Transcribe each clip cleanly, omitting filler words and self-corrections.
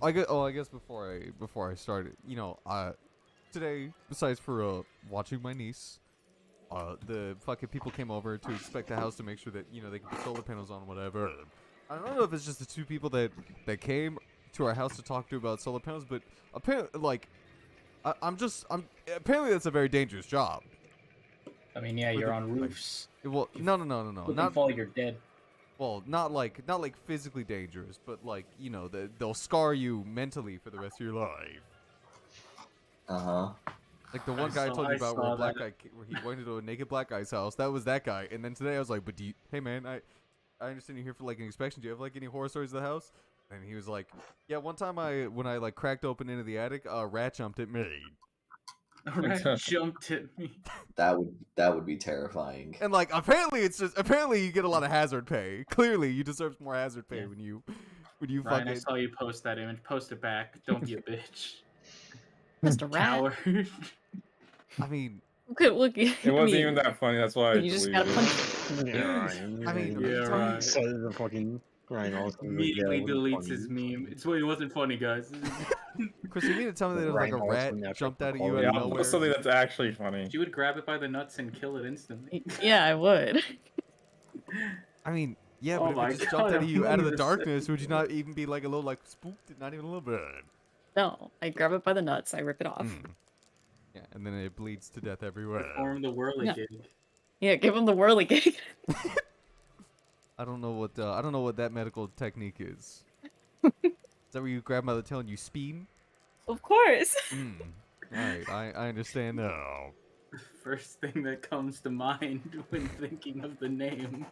I guess before I started, today besides for watching my niece, the fucking people came over to inspect the house to make sure that they can put solar panels on whatever. I don't know if it's just the two people that came to our house to talk to about solar panels, but apparently I'm apparently that's a very dangerous job. I mean, yeah, you're on roofs. Well, no, Looking fall, you're dead. Well, not like physically dangerous, but they'll scar you mentally for the rest of your life. Like the one guy I told you about where he went into a naked black guy's house. That was that guy. And then today I was like, but hey man, I understand you're here for like an inspection. Do you have like any horror stories of the house? And he was like, yeah, one time when I like cracked open into the attic, a rat jumped at me. A rat jumped at me. That would be terrifying. And like apparently you get a lot of hazard pay. Clearly you deserve more hazard pay when you Ryan, fucking. I saw you post that image. Post it back. Don't be a bitch. Just a rat. Coward. I mean, look. It wasn't even that funny. That's why you just gotta punch it. Yeah, I mean, Ryan. So the fucking Ryan also Immediately deletes his meme. It wasn't funny, guys. Chris, you mean to tell me that there was like a rat jumped out at you out of nowhere? Something that's actually funny. You would grab it by the nuts and kill it instantly. Yeah, I would. I mean, yeah, but if it just jumped out of you out of the darkness, would you not even be like a little like spooked? Not even a little bit. No, I grab it by the nuts. I rip it off. Yeah, and then it bleeds to death everywhere. Perform the whirly gig. Yeah, give him the whirly gig. I don't know what that medical technique is. Is that where you grab by the tail and you spin? Of course. Alright, I understand now. First thing that comes to mind when thinking of the name.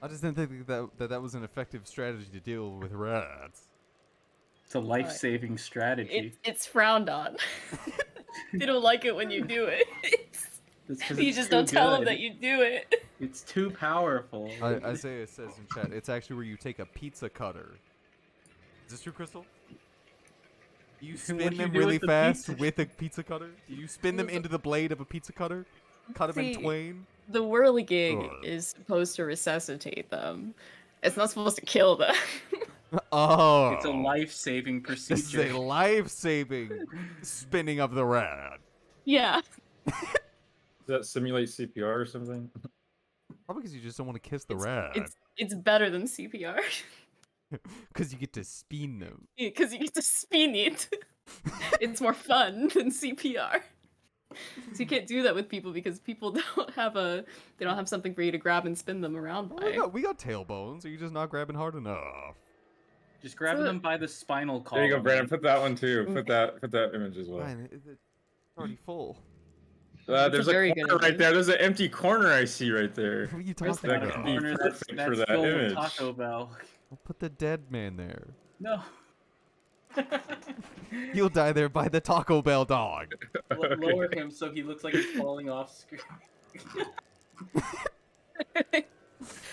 I just didn't think that was an effective strategy to deal with rats. It's a life-saving strategy. It's frowned on. They don't like it when you do it. You just don't tell them that you do it. It's too powerful. Isaiah says in chat, it's actually where you take a pizza cutter. Is this true, Crystal? Do you spin them really fast with a pizza cutter? Do you spin them into the blade of a pizza cutter? Cut them in twain? The whirligig is supposed to resuscitate them. It's not supposed to kill them. Oh. It's a life-saving procedure. This is a life-saving spinning of the rat. Yeah. Does that simulate CPR or something? Probably because you just don't want to kiss the rat. It's better than CPR. Because you get to spin them. Because you get to spin it. It's more fun than CPR. So you can't do that with people because people don't have something for you to grab and spin them around by. We got tailbones. Are you just not grabbing hard enough? Just grabbing them by the spinal column. There you go, Brandon. Put that one too. Put that image as well. Fine, it's already full. There's a corner right there. There's an empty corner I see right there. What are you talking that about? could be perfect That's for that full of image. Taco Bell. I'll put the dead man there. No. You'll die there by the Taco Bell dog. Lower him so he looks like he's falling off screen. There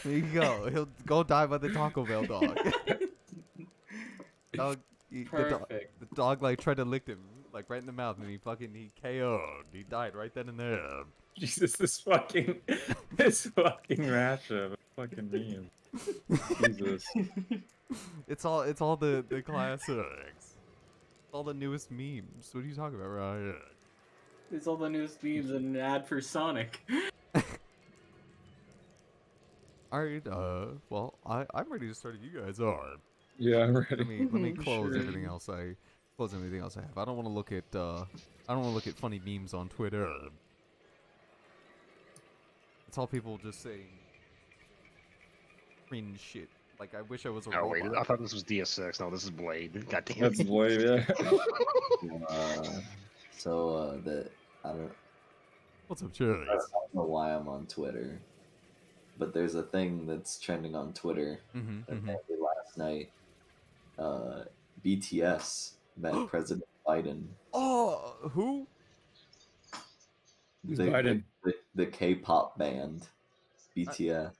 you go. He'll go die by the Taco Bell dog. The dog like tried to lick him like right in the mouth, and he KO'd. He died right then and there. Jesus, this fucking mashup, fucking meme. Jesus. It's all the classics. All the newest memes. What are you talking about, Ryan? It's all the newest memes and an ad for Sonic. Alright, well, I'm ready to start if you guys are. Yeah, I'm ready. Let me close everything else I have. I don't want to look at funny memes on Twitter. It's all people just saying cringe shit. Like, I wish I was a robot. Wait, I thought this was DS6. No, this is Blade. God damn. That's Blade, yeah. I don't. What's up, Cherry? I don't know why I'm on Twitter, but there's a thing that's trending on Twitter that ended last night. BTS met President Biden. Oh, who? Who's Biden? The K-pop band, BTS.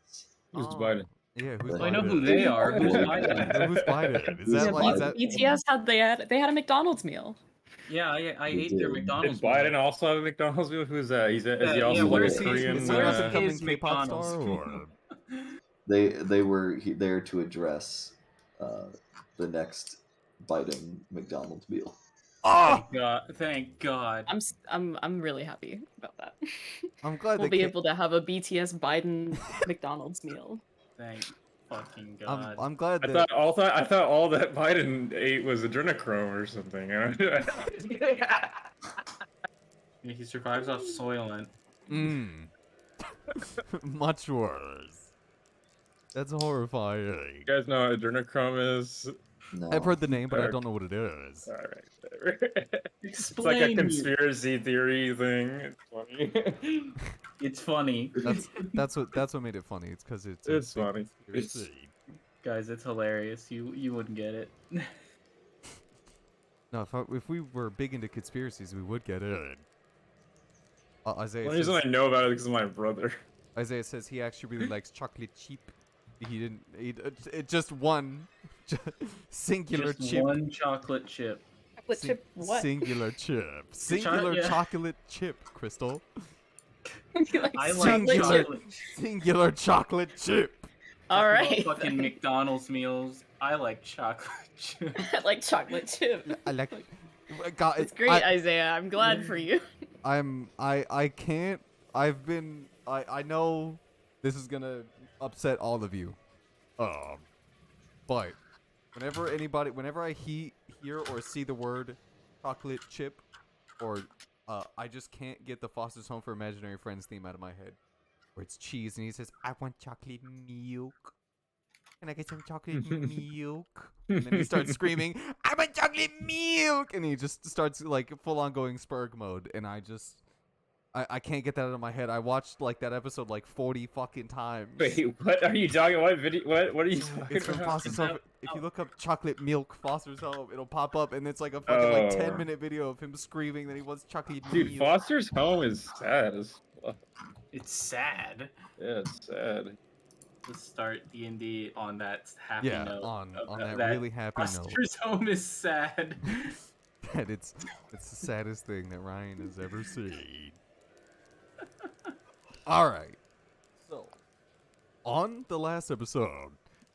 Who's Biden? Yeah, who's I Biden? know who they are. Who's Biden? Who's Biden? Is that like that? BTS had a McDonald's meal. Yeah, I ate their McDonald's. Did Biden also have a McDonald's meal? Who's that? Is he also like a Korean? Is he an upcoming Is K-pop McDonald's. star? Or? They were there to address the next Biden McDonald's meal. Oh, Thank God. I'm really happy about that. I'm glad We'll they be can't- able to have a BTS Biden McDonald's meal. Thank fucking God. I'm glad I that thought all that Biden ate was adrenochrome or something. He survives off Soylent. much worse. That's horrifying. You guys know what adrenochrome is? No. I've heard the name, but I don't know what it is. All right, whatever. It's like Explain a me. conspiracy theory thing. It's funny. It's funny. That's what made it funny. It's because it's It's funny. conspiracy. Guys, it's hilarious. You wouldn't get it. No, if we were big into conspiracies, we would get it. Isaiah The only reason says, I know about it is because of my brother. Isaiah says he actually really likes chocolate chip. He didn't eat it, just one singular Just chip. one chocolate chip. Chocolate chip what? Singular chip. Singular yeah. chocolate chip, Crystal. You like I like Singular. chocolate. Singular chocolate chip. All Talking right. about fucking McDonald's meals. I like chocolate chip. I like chocolate chip. I like. God, It's great, Isaiah. I'm glad for you. I can't. I know this is gonna upset all of you. But whenever I hear or see the word chocolate chip, or I just can't get the Foster's Home for Imaginary Friends theme out of my head, where it's cheese and he says, "I want chocolate milk. Can I get some chocolate milk?" And then he starts screaming, "I want chocolate milk!" And he just starts like full on going Spurg mode, and I can't get that out of my head. I watched like that episode like 40 fucking times. Wait, what are you talking? What video? What are you talking It's from about? Foster's Home. If you look up chocolate milk Foster's Home, it'll pop up, and it's like a fucking like Oh. 10-minute video of him screaming that he wants chocolate Dude, milk. Foster's Home is sad as fuck. It's sad. Yeah, it's sad. Let's start D&D on that happy Yeah, note. on that really happy note. Foster's Home is sad. That it's the saddest thing that Ryan has ever seen. All right. So, on the last episode,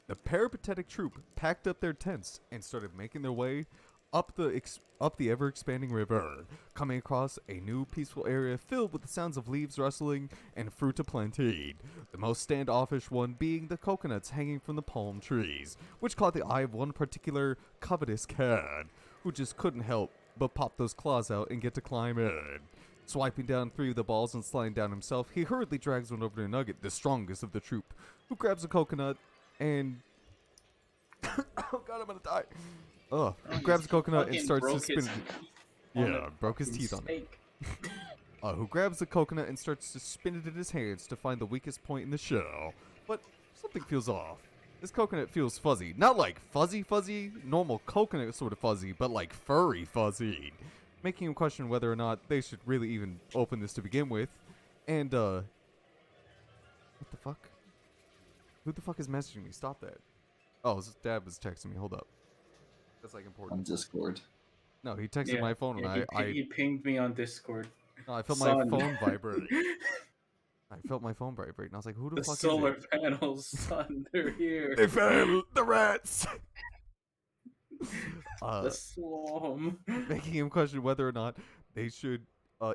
the peripatetic troop packed up their tents and started making their way up the ever-expanding river, coming across a new peaceful area filled with the sounds of leaves rustling and fruit aplenty. The most standoffish one being the coconuts hanging from the palm trees, which caught the eye of one particular covetous cat, who just couldn't help but pop those claws out and get to climb in. Swiping down 3 of the balls and sliding down himself, he hurriedly drags one over to Nugget, the strongest of the troop, who grabs a coconut and... oh god, I'm gonna die. Grabs a coconut and Fucking starts to broke spin his it. on Yeah, a broke his fucking teeth on it. steak. Who grabs the coconut and starts to spin it in his hands to find the weakest point in the shell. But something feels off. This coconut feels fuzzy. Not like fuzzy, normal coconut sort of fuzzy, but like furry fuzzy. Making him question whether or not they should really even open this to begin with. And, what the fuck? Who the fuck is messaging me? Stop that. Oh, his dad was texting me. Hold up. That's like On important. Discord. No, he texted my phone and he pinged me on Discord. I felt Son. my phone vibrate. I felt my phone vibrate, and I was like, "Who the The fuck solar is it?" panels, son, they're here. They fell. The rats. The swarm. Making him question whether or not they should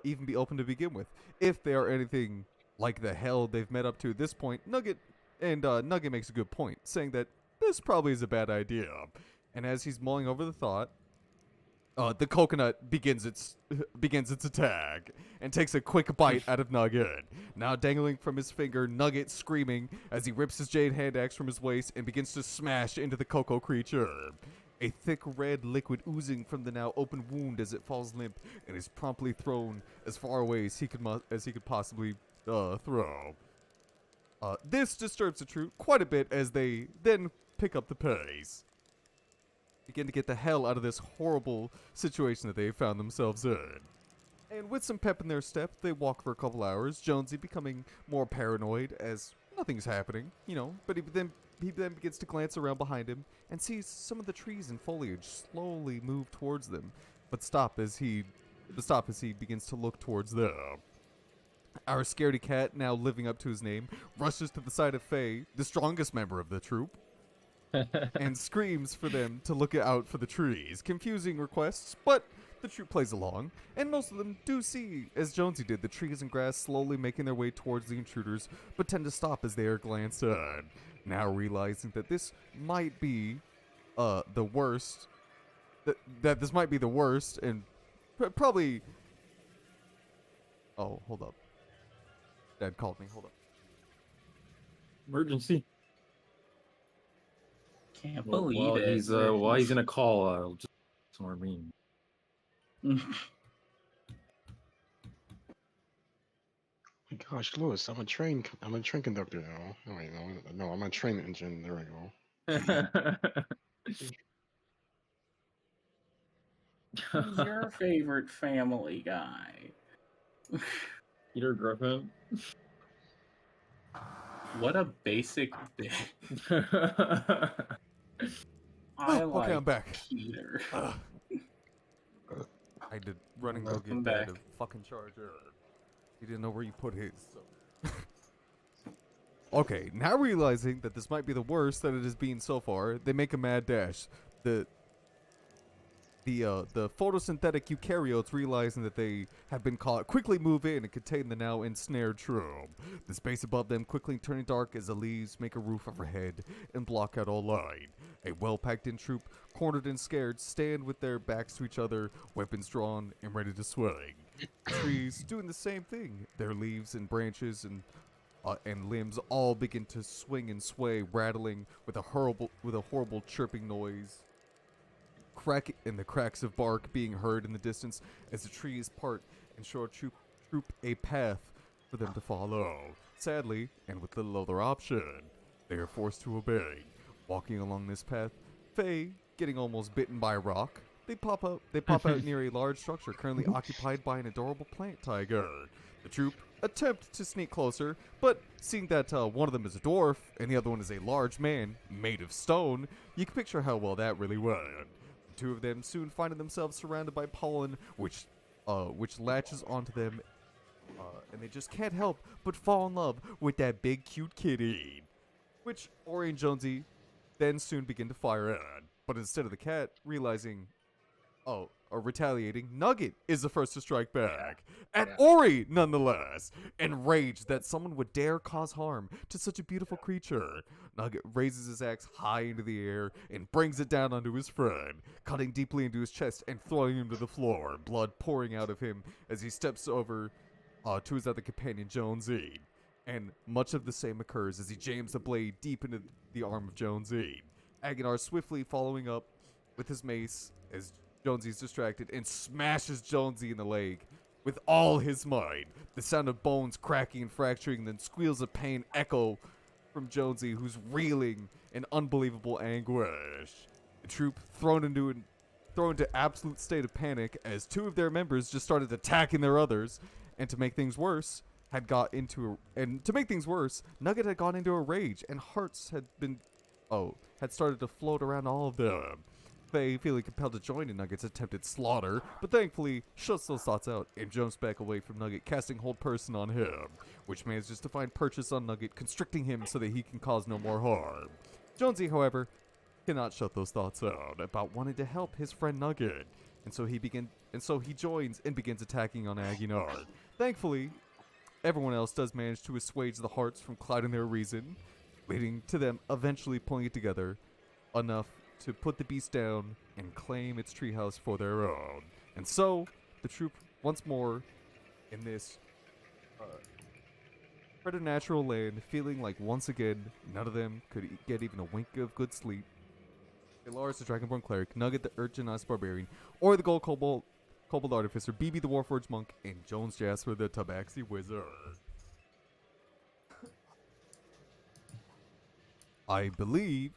even be open to begin with. If they are anything like the hell they've met up to at this point, Nugget makes a good point, saying that this probably is a bad idea. And as he's mulling over the thought, the coconut begins its attack and takes a quick bite out of Nugget. Now dangling from his finger, Nugget screaming as he rips his jade hand axe from his waist and begins to smash into the cocoa creature. A thick red liquid oozing from the now open wound as it falls limp and is promptly thrown as far away as he could possibly throw. This disturbs the troop quite a bit as they then pick up the pace. Begin to get the hell out of this horrible situation that they found themselves in. And with some pep in their step, they walk for a couple hours, Jonesy becoming more paranoid as nothing's happening, but he then begins to glance around behind him and sees some of the trees and foliage slowly move towards them, but stop as he begins to look towards them. Our scaredy cat, now living up to his name, rushes to the side of Faye, the strongest member of the troop, and screams for them to look out for the trees. Confusing requests, but the troop plays along, and most of them do see, as Jonesy did, the trees and grass slowly making their way towards the intruders, but tend to stop as they are glanced at. Now realizing that this might be the worst, that this might be the worst, and probably... Oh, hold up. Dad called me, hold up. Emergency. Can't Well, believe while it. he's while he's in a call, I'll just some more mean. My gosh, Lewis, I'm a train conductor now. Oh, wait, no, I'm a train engine. There we go. Who's your favorite Family Guy? Peter Griffin. What a basic bit. Okay, I'm back. Peter. I did run and go Welcome get Dad back. a fucking charger. He didn't know where you put his. So. Okay, now realizing that this might be the worst that it has been so far, they make a mad dash. The photosynthetic eukaryotes, realizing that they have been caught, quickly move in and contain the now ensnared troop. The space above them quickly turning dark as the leaves make a roof overhead and block out all light. A well-packed in troop, cornered and scared, stand with their backs to each other, weapons drawn and ready to swing. Trees doing the same thing. Their leaves and branches and limbs all begin to swing and sway, rattling with a horrible chirping noise. Crack and the cracks of bark being heard in the distance as the trees part and show a troop a path for them to follow. Sadly, and with little other option, they are forced to obey. Walking along this path, Faye, getting almost bitten by a rock, they pop out near a large structure currently occupied by an adorable plant tiger. The troop attempt to sneak closer, but seeing that one of them is a dwarf and the other one is a large man made of stone, you can picture how well that really went. The two of them soon finding themselves surrounded by pollen, which latches onto them, and they just can't help but fall in love with that big cute kitty. Which Ori and Jonesy then soon begin to fire at, but instead of the cat realizing, or retaliating, Nugget is the first to strike back. At Ori, nonetheless, enraged that someone would dare cause harm to such a beautiful creature. Nugget raises his axe high into the air and brings it down onto his friend, cutting deeply into his chest and throwing him to the floor, blood pouring out of him as he steps over to his other companion, Jonesy. And much of the same occurs as he jams the blade deep into the arm of Jonesy. Aguilar swiftly following up with his mace as Jonesy's distracted and smashes Jonesy in the leg with all his might. The sound of bones cracking and fracturing, then squeals of pain echo from Jonesy, who's reeling in unbelievable anguish. The troop thrown into absolute state of panic as two of their members just started attacking their others, and to make things worse, Nugget had gone into a rage, and hearts had started to float around all of them. Faye, feeling compelled to join in Nugget's attempted slaughter, but thankfully shuts those thoughts out and jumps back away from Nugget, casting hold person on him, which manages to find purchase on Nugget, constricting him so that he can cause no more harm. Jonesy, however, cannot shut those thoughts out about wanting to help his friend Nugget, and so he joins and begins attacking on Aguilar. Thankfully, everyone else does manage to assuage the hearts from clouding their reason, leading to them eventually pulling it together enough to put the beast down and claim its treehouse for their own. And so, the troop once more in this preternatural land, feeling like once again none of them could get even a wink of good sleep. Lars the Dragonborn Cleric, Nugget the Urchinized Barbarian, or the Gold Kobold Artificer, BB the Warforged Monk, and Jones Jasper the Tabaxi Wizard. I believe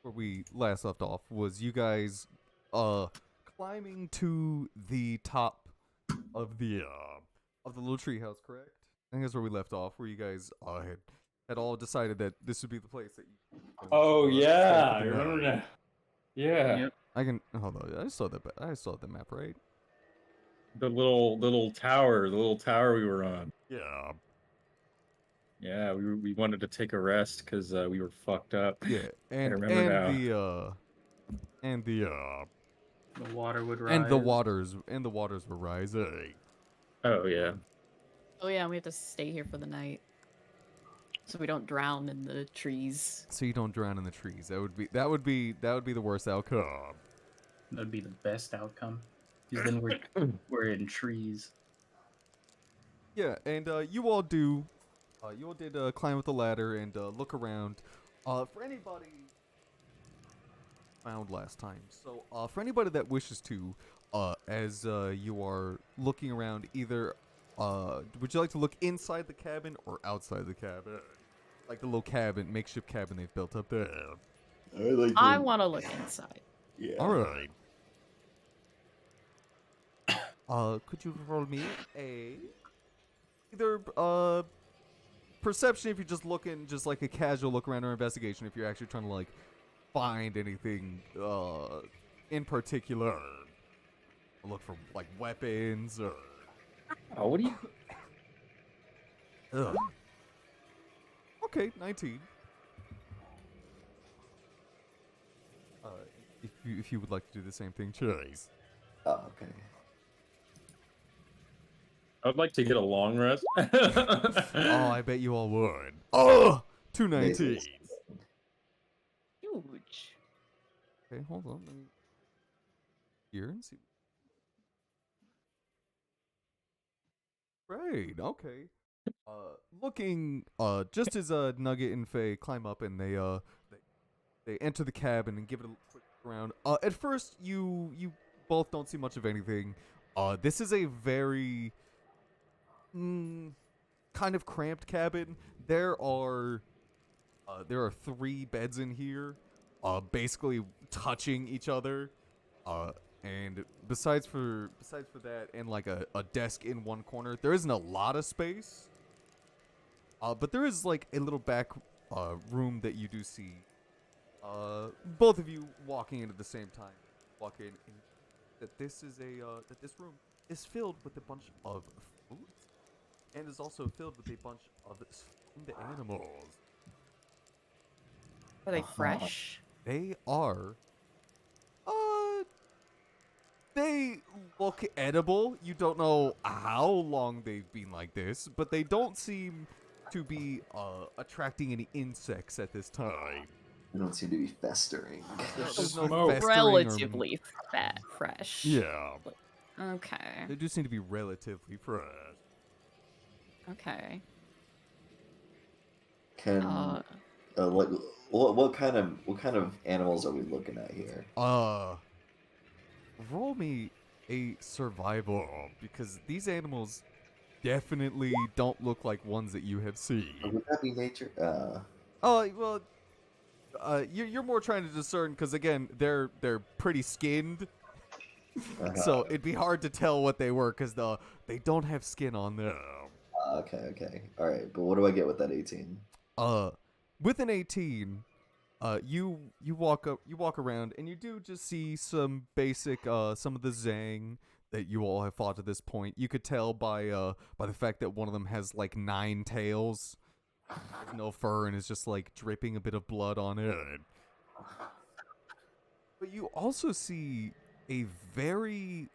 where we last left off was you guys climbing to the top of the little treehouse, correct? I think that's where we left off, where you guys had all decided that this would be the place that you. Oh yeah, stay I for the remember night. that. Yeah, Yep. I can hold on. I saw the map, right? the little tower we were on. Yeah. Yeah, we wanted to take a rest because we were fucked up. Yeah, and remember now. The water would rise. and the waters were rising. Oh yeah. Oh yeah, we have to stay here for the night, so we don't drown in the trees. So you don't drown in the trees. That would be the worst outcome. That'd be the best outcome. Because then we're in trees. Yeah, and you all did climb up the ladder and look around. For anybody found last time. So for anybody that wishes to, as you are looking around, either would you like to look inside the cabin or outside the cabin? Like the little makeshift cabin they've built up there. I want to look inside. Yeah. All right. Could you roll me either perception if you're just looking, just like a casual look around, or investigation if you're actually trying to like find anything in particular. Look for like weapons or. Oh, what do you? Ugh. Okay, 19. If you would like to do the same thing, Chase. Oh, okay. I'd like to get a long rest. Oh, I bet you all would. Oh, 2 19s. Huge. Okay, hold on. Let me here and see. Great. Okay. Looking. Just as Nugget and Faye climb up and they enter the cabin and give it a quick round. At first you both don't see much of anything. This is a very kind of cramped cabin. There are 3 beds in here, basically touching each other. And besides for that, and like a desk in one corner, there isn't a lot of space. But there is like a little back room that you do see. Both of you walking in at the same time, walk in, and that this room is filled with a bunch of food, and is also filled with a bunch of skinned animals. Are they fresh? They are. They look edible. You don't know how long they've been like this, but they don't seem to be attracting any insects at this time. They don't seem to be festering. There's no Smoke. festering Relatively fresh. Yeah. Okay. They do seem to be relatively fresh. Okay. Can like what kind of animals are we looking at here? Roll me a survival, because these animals definitely don't look like ones that you have seen. Would that be nature? Oh, well, you're more trying to discern, because again, they're pretty skinned, so it'd be hard to tell what they were, because they don't have skin on them. Okay. All right, but what do I get with that 18? With an 18, you walk around, and you do just see some basic some of the Zang that you all have fought to this point. You could tell by the fact that one of them has like 9 tails, with no fur, and is just like dripping a bit of blood on it. But you also see a very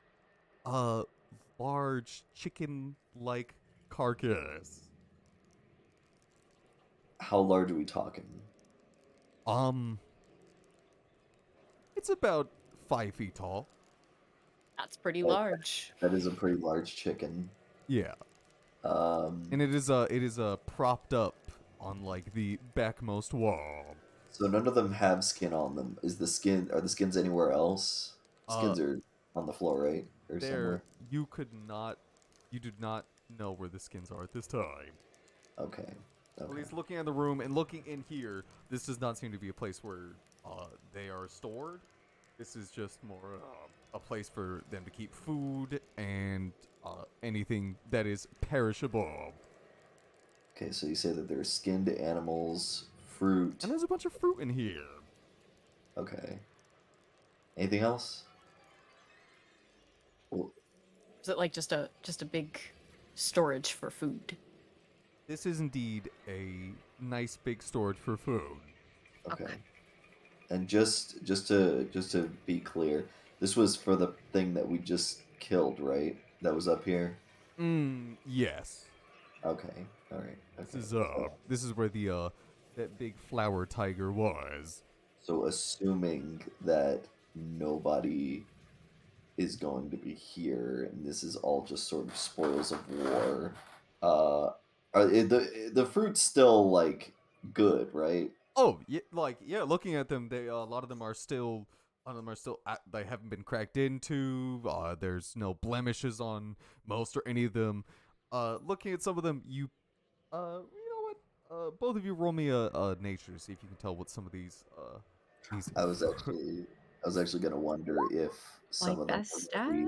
large chicken-like carcass. How large are we talking? It's about 5 feet tall. That's pretty large. That is a pretty large chicken. Yeah. And it is propped up on like the backmost wall. So none of them have skin on them. Are the skins anywhere else? Skins are on the floor, right? Or somewhere. You do not know where the skins are at this time. Okay. At least looking at the room and looking in here, this does not seem to be a place where they are stored. This is just more a place for them to keep food and anything that is perishable. Okay, so you say that there's skinned animals, fruit. And there's a bunch of fruit in here. Okay. Anything else? Is it like just a big storage for food? this is indeed a nice big storage for food. Okay. Okay. And just to be clear, this was for the thing that we just killed, right? That was up here. Yes. Okay. All right. Okay. This is where the that big flower tiger was. So assuming that nobody is going to be here, and this is all just sort of spoils of war, the fruit's still like good, right? Oh, yeah, looking at them, they a lot of them are still they haven't been cracked into. There's no blemishes on most or any of them. Looking at some of them, you know what? Both of you roll me a nature, see if you can tell what some of these I was actually gonna wonder if some Like of them best were maybe-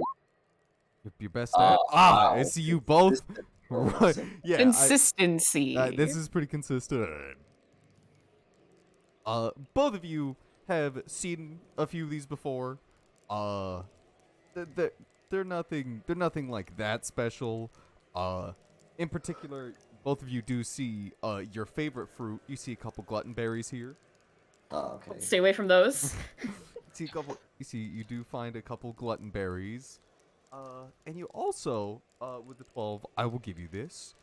your best stat. I wow. see you both. Consistent. Right. Yeah, Consistency. this is pretty consistent. Both of you have seen a few of these before. They're nothing like that special. In particular, both of you do see your favorite fruit. You see a couple glutton berries here. Okay. Stay away from those. You do find a couple glutton berries. And you also, with the 12, I will give you this.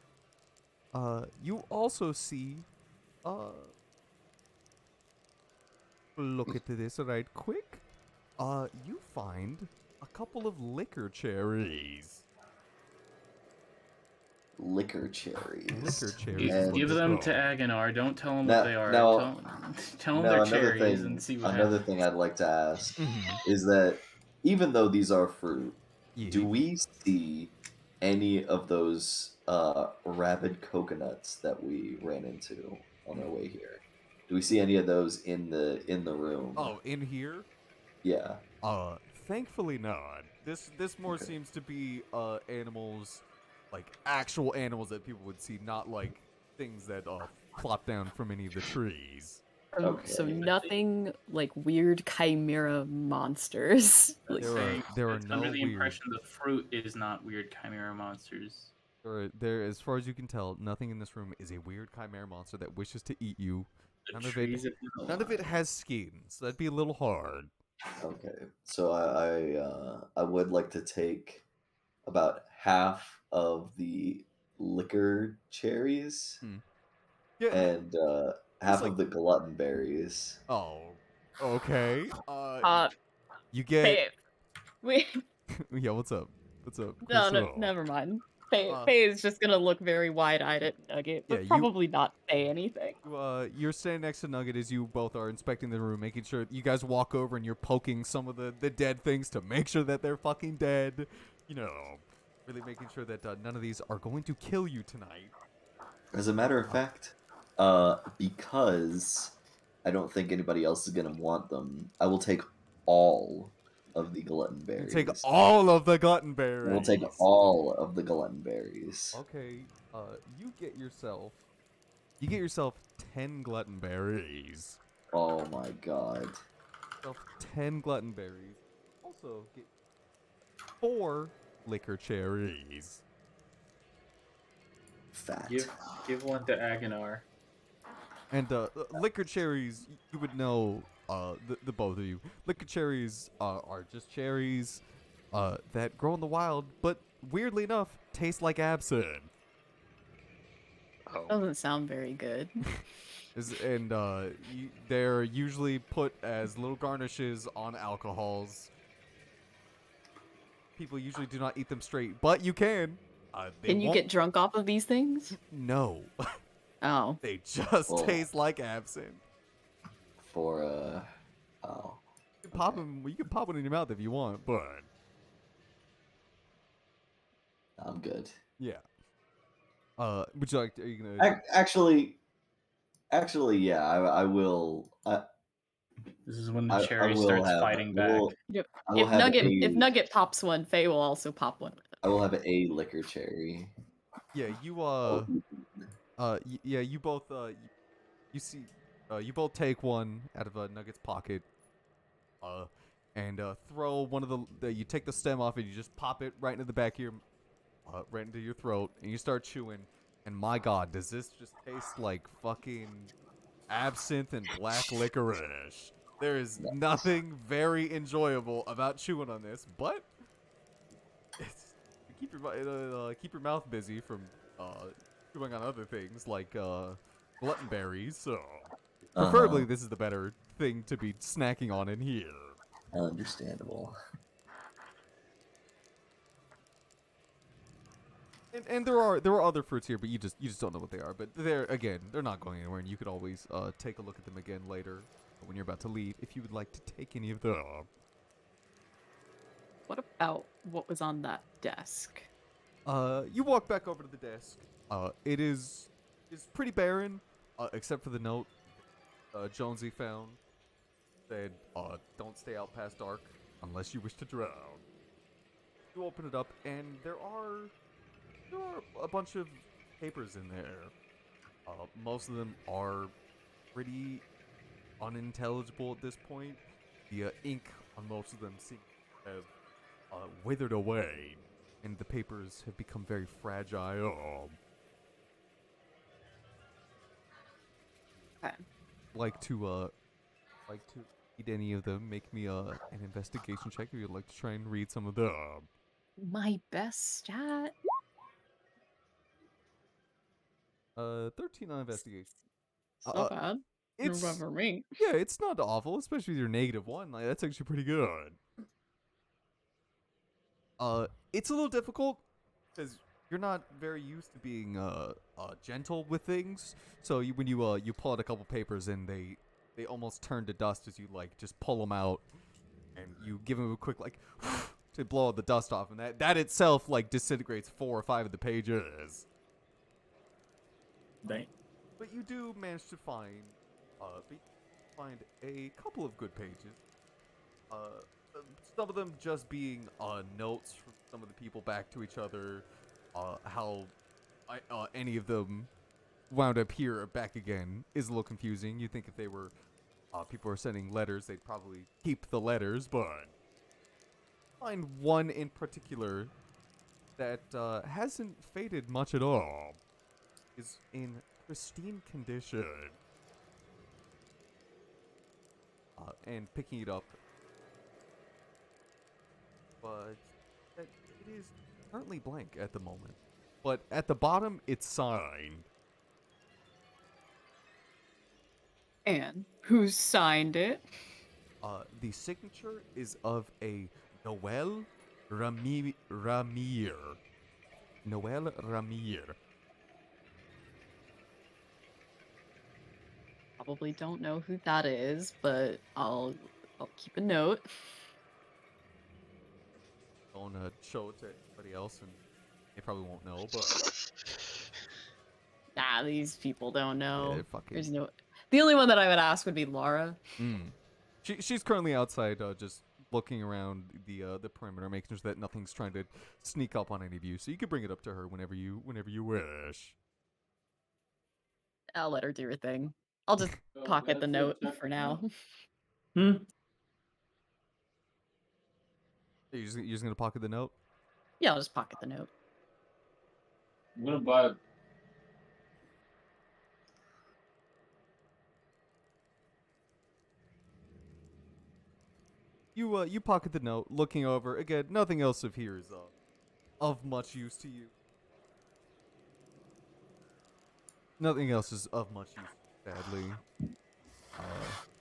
You also see, look at this right quick. You find a couple of liquor cherries. Liquor cherries. Liquor cherries. And- Give them to Aguinar. Don't tell him what they are. Tell them they're cherries and see what another happens. thing I'd like to ask Mm-hmm. is that even though these are fruit, Yeah. do we see any of those rabid coconuts that we ran into on our way here? Do we see any of those in the room? Oh, in here? Yeah. Thankfully not. This more Okay. seems to be animals, like actual animals that people would see, not like things that plop down from any of the trees. So Okay. nothing like weird chimera monsters. Like, There are It's no under the weird. impression the fruit is not weird chimera monsters. There, as far as you can tell, nothing in this room is a weird chimera monster that wishes to eat you. The None of trees it. of None of it has skin, so that'd be a little hard. Okay. So I would like to take about half of the liquor cherries Yeah. and half like- of the glutton berries. Oh. Okay. uh, You get. Faye, wait, Yeah. What's up? What's up? no, Chris? never mind. Faye, Uh, Faye is just gonna look very wide-eyed at Nugget, but Yeah, you- probably not say anything. You're standing next to Nugget as you both are inspecting the room, making sure you guys walk over and you're poking some of the dead things to make sure that they're fucking dead. You know, really making sure that none of these are going to kill you tonight. As a matter of fact, because I don't think anybody else is gonna want them, I will take all of the glutton berries. Take all of the glutton berries. We'll take all of the glutton berries. Okay, you get yourself 10 glutton berries. Oh my god. Yourself 10 glutton berries. Also get 4 liquor cherries. Fat. Give one to Aguinar. And liquor cherries, you would know, the both of you. Liquor cherries are just cherries that grow in the wild, but weirdly enough, taste like absinthe. Oh. Doesn't sound very good. They're usually put as little garnishes on alcohols. People usually do not eat them straight, but you can. Can you get drunk off of these things? No. Oh. They just Oh. taste like absinthe. For oh. You can pop them. You can pop it in your mouth if you want, but I'm good. yeah. Would you like? Are you gonna? Actually, yeah, I will. This is when I the cherry will starts have- fighting I back. will- Yep. I will If have Nugget pops one, Faye will also pop one. I will have a liquor cherry. Yeah, you yeah, you both you see you both take one out of Nugget's pocket and throw one of the you take the stem off and you just pop it right into the back of your right into your throat and you start chewing And my god, does this just taste like fucking absinthe and black licorice? There is nothing very enjoyable about chewing on this, but it's keep your mouth busy from chewing on other things like glutton berries. So preferably, this is the better thing to be snacking on in here. Understandable. And there are other fruits here, but you just don't know what they are. But they're not going anywhere, and you could always take a look at them again later when you're about to leave if you would like to take any of them. What about what was on that desk? You walk back over to the desk. It is pretty barren, except for the note Jonesy found. Said, don't stay out past dark unless you wish to drown. You open it up, and there are a bunch of papers in there. Most of them are pretty unintelligible at this point. The ink on most of them seems to have withered away, and the papers have become very fragile. Okay. Like to read any of them. Make me an investigation check if you'd like to try and read some of them. My best stat. 13 on investigation. It's not bad. It's For me. yeah, it's not awful, especially with your -1. Like that's actually pretty good. It's a little difficult because you're not very used to being gentle with things. So when you pull out a couple papers and they almost turn to dust as you like just pull them out, and you give them a quick like to blow the dust off, and that itself like disintegrates 4 or 5 of the pages. Dang. But you do manage to find a couple of good pages. Some of them just being notes from some of the people back to each other. How any of them wound up here or back again is a little confusing. You think if they were people are sending letters, they'd probably keep the letters, but find one in particular that hasn't faded much at all. Is in pristine condition. And picking it up, but it is currently blank at the moment. But at the bottom, it's signed. And who signed it? The signature is of a Noel Ramir. Noel Ramir. Probably don't know who that is, but I'll keep a note. Don't show it to anybody else, and they probably won't know. But Nah, these people don't know. yeah, fucking. There's no. The only one that I would ask would be Laura. She's currently outside, just looking around the perimeter, making sure that nothing's trying to sneak up on any of you. So you can bring it up to her whenever you wish. I'll let her do her thing. I'll just pocket the note for now. You're just gonna pocket the note? Yeah, I'll just pocket the note. I'm gonna buy. You pocket the note, looking over again. Nothing else of here is of much use to you. Nothing else is of much use, sadly.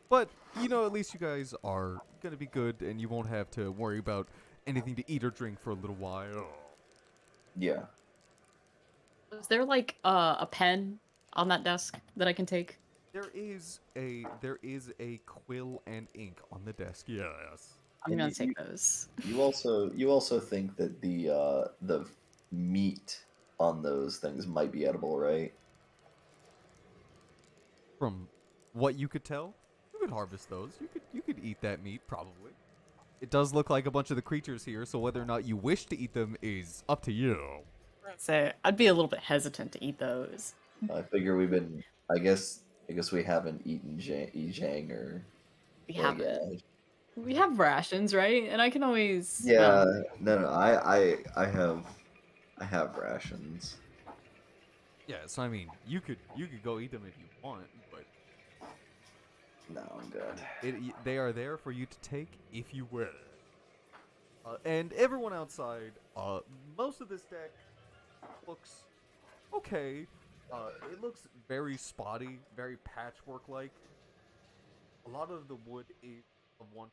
But you know, at least you guys are gonna be good, and you won't have to worry about anything to eat or drink for a little while. Yeah. Is there like a pen on that desk that I can take? There is a quill and ink on the desk. Yes. I'm And gonna you- take those. You also think that the meat on those things might be edible, right? From what you could tell, you could harvest those. You could eat that meat probably. It does look like a bunch of the creatures here, so whether or not you wish to eat them is up to you. So I'd be a little bit hesitant to eat those. I figure we've been. I guess we haven't eaten Zhang or. We or haven't. Gaj. We have rations, right? And I can always. Yeah. No. I have rations. Yeah, so I mean, you could go eat them if you want, but No, I'm good. they are there for you to take if you will. And everyone outside, most of this deck looks okay. It looks very spotty, very patchwork-like. A lot of the wood is of one,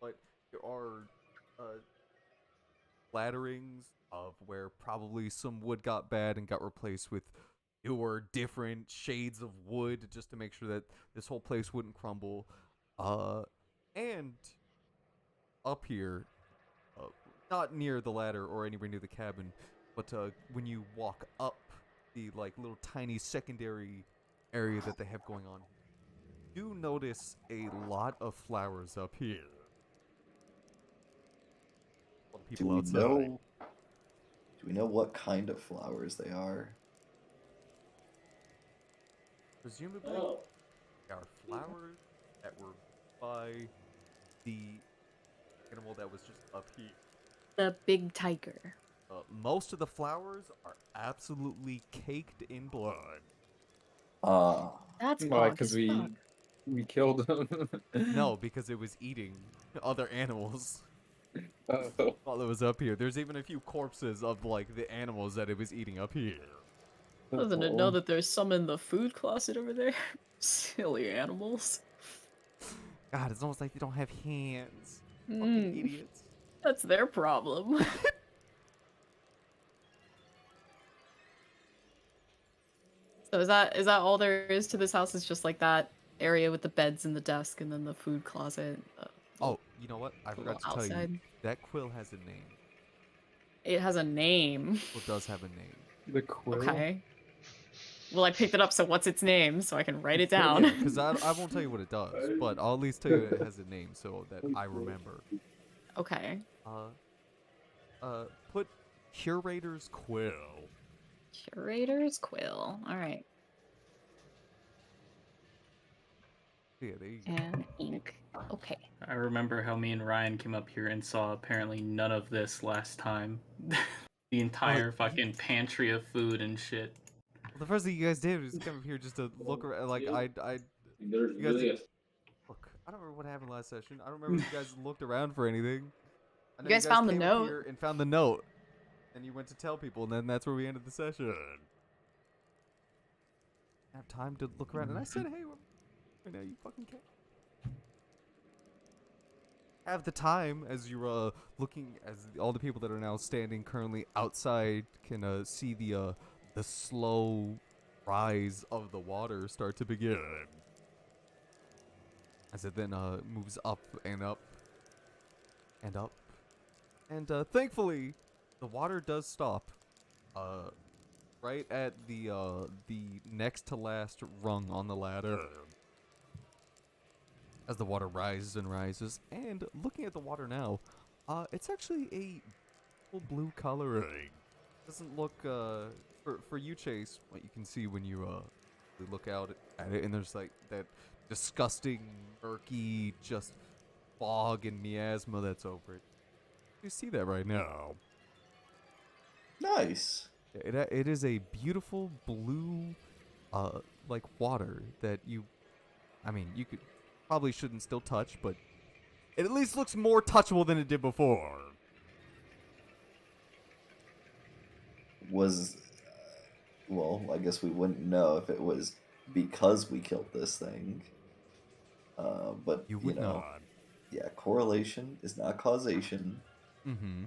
but there are flatterings of where probably some wood got bad and got replaced with newer, different shades of wood just to make sure that this whole place wouldn't crumble. And up here, not near the ladder or anywhere near the cabin, but when you walk up the like little tiny secondary area that they have going on, you notice a lot of flowers up here. A lot of Do people we outside. know? Do we know what kind of flowers they are? Presumably, they are flowers that were by the animal that was just up here. The big tiger. Most of the flowers are absolutely caked in blood. That's Why? fog Because as fuck. we killed him. No, because it was eating other animals Oh. while it was up here. There's even a few corpses of like the animals that it was eating up here. Doesn't it know that there's some in the food closet over there? Silly animals. God, it's almost like they don't have hands. Fucking idiots. That's their problem. So is that all there is to this house? Is just like that area with the beds and the desk and then the food closet. Oh, you know what? I forgot to tell you. Outside. That quill has a name. It has a name. It does have a name. The quill. Okay. Well, I picked it up, so what's its name? So I can write it down. Because I won't tell you what it does, but I'll at least tell you that it has a name so that I remember. Okay. Put Curator's Quill. Curator's quill. All right. Yeah, there you go. And ink. Okay. I remember how me and Ryan came up here and saw apparently none of this last time. The entire fucking pantry of food and shit. Well, the first thing you guys did was come up here just to look around. Like, you guys look, I don't remember what happened last session. I don't remember if you guys looked around for anything. I know You guys found the came up note. here and found the note. And you went to tell people, and then that's where we ended the session. I have time to look around, and I said, hey, right now you fucking can't. Have the time as you're looking, as all the people that are now standing currently outside can see the slow rise of the water start to begin. As it then moves up and up and up. And thankfully, the water does stop right at the next to last rung on the ladder. As the water rises and rises, and looking at the water now, it's actually a full blue coloring. Doesn't look for you, Chase. What you can see when you look out at it, and there's like that disgusting, murky, just fog and miasma that's over it. You see that right now. Nice. It is a beautiful blue, like water that you probably shouldn't still touch, but it at least looks more touchable than it did before. Well, I guess we wouldn't know if it was because we killed this thing. But You would know, not. yeah, correlation is not causation. Mm-hmm.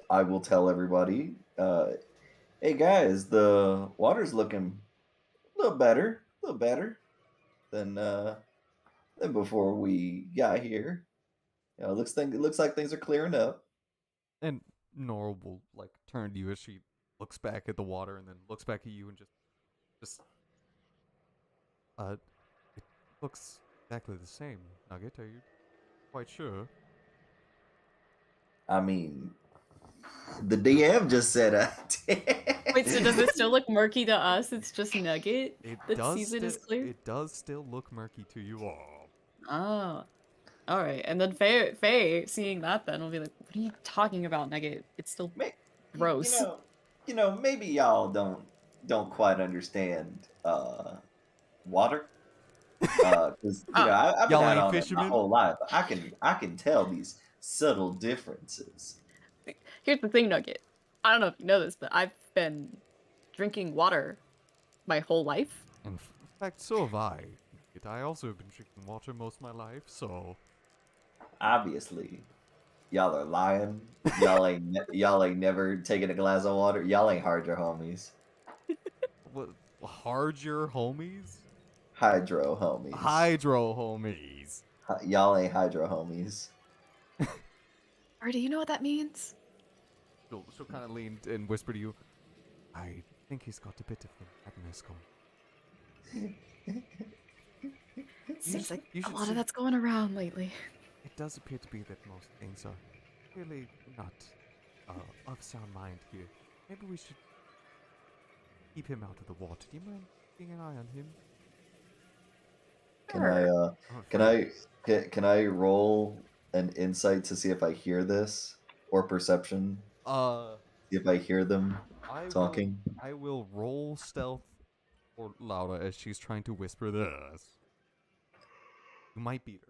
I will tell everybody, hey guys, the water's looking a little better than before we got here. You know, it looks like things are clearing up. And Nora will like turn to you as she looks back at the water and then looks back at you and just it looks exactly the same. Nugget, are you quite sure? I mean, the DM just said Wait, so does it still look murky to us? It's just Nugget It that does sees it as clear? It does still look murky to you all. Oh. Alright, and then Faye, seeing that then, will be like, what are you talking about, Nugget? It's still Ma- gross. You know, maybe y'all don't quite understand water. Because I've been Y'all out ain't on it my fishermen? whole life. I can tell these subtle differences. Here's the thing, Nugget. I don't know if you know this, but I've been drinking water my whole life. In fact, so have I. I also have been drinking water most of my life, so Obviously, y'all are lying. Y'all ain't never taken a glass of water. Y'all ain't hydro homies. what? Hard your homies? Hydro homies. Hydro homies. Y'all ain't hydro homies. Or do you know what that means? She'll kind of lean and whisper to you. I think he's got a bit of an madness going. Seems like you a should lot see- of that's going around lately. It does appear to be that most things are really not of sound mind here. Maybe we should keep him out of the water. Do you mind keeping an eye on him? Can I I'm can afraid- can I roll an insight to see if I hear this or perception? See if I hear them talking. I will roll stealth for Laura as she's trying to whisper this. You might beat her.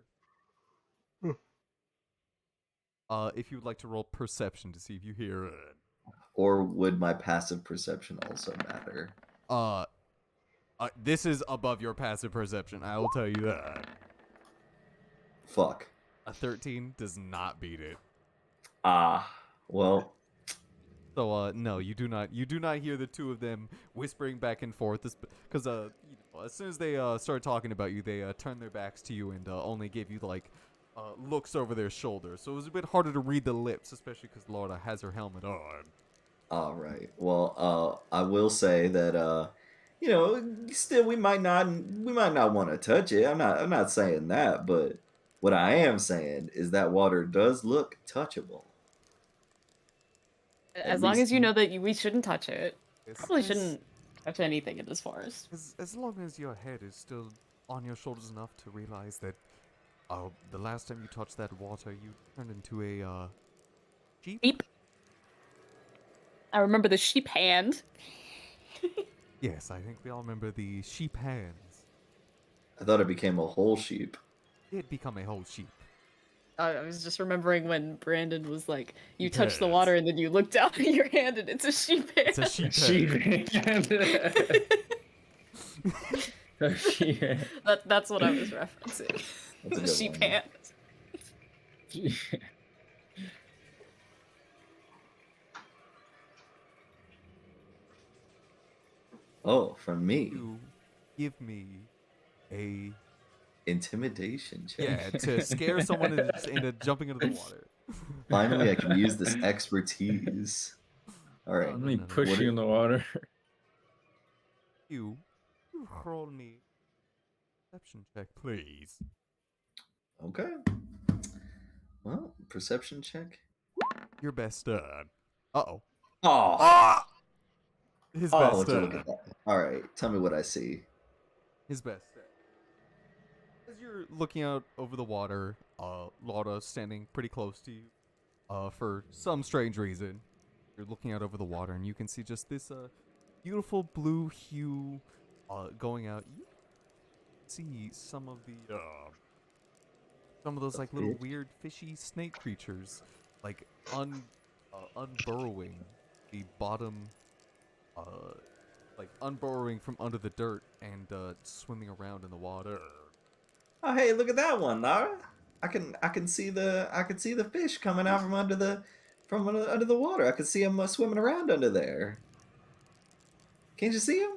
If you would like to roll perception to see if you hear it. Or would my passive perception also matter? This is above your passive perception. I will tell you that. Fuck. A 13 does not beat it. Well, So no, you do not hear the two of them whispering back and forth because as soon as they started talking about you, they turned their backs to you and only gave you like looks over their shoulders. So it was a bit harder to read the lips, especially because Laura has her helmet on. all right. Well, I will say that still we might not want to touch it. I'm not saying that, but what I am saying is that water does look touchable. At As long least- as you know that we shouldn't touch it. As- Probably as- shouldn't touch anything in this forest. As long as your head is still on your shoulders enough to realize that the last time you touched that water, you turned into a sheep. Sheep. I remember the sheep hand. Yes, I think we all remember the sheep hands. I thought it became a whole sheep. It become a whole sheep. I was just remembering when Brandon was like, you touched the Yes. water and then you look down at your hand and it's a sheep hand. It's a sheep hand. That's what I was referencing. That's a The good sheep one. hand. Oh, from me. You give me a Intimidation check. yeah to scare someone into jumping into the water. Finally, I can use this expertise. All right. No, Let me no, no. push What you it- in the water. You roll me perception check, please. Okay. Well, perception check. Your best stud. Uh-oh. Oh, Ah! His oh, best would you look stud. at that? All right, tell me what I see. His best stud. As you're looking out over the water, Laura standing pretty close to you, for some strange reason. You're looking out over the water and you can see just this, beautiful blue hue, going out. You see some of those like little Fish? weird fishy snake creatures, like unburrowing the bottom, like unburrowing from under the dirt and swimming around in the water. Oh, hey, look at that one, Lara. I can see the fish coming out from under the water. I can see him swimming around under there. Can't you see him?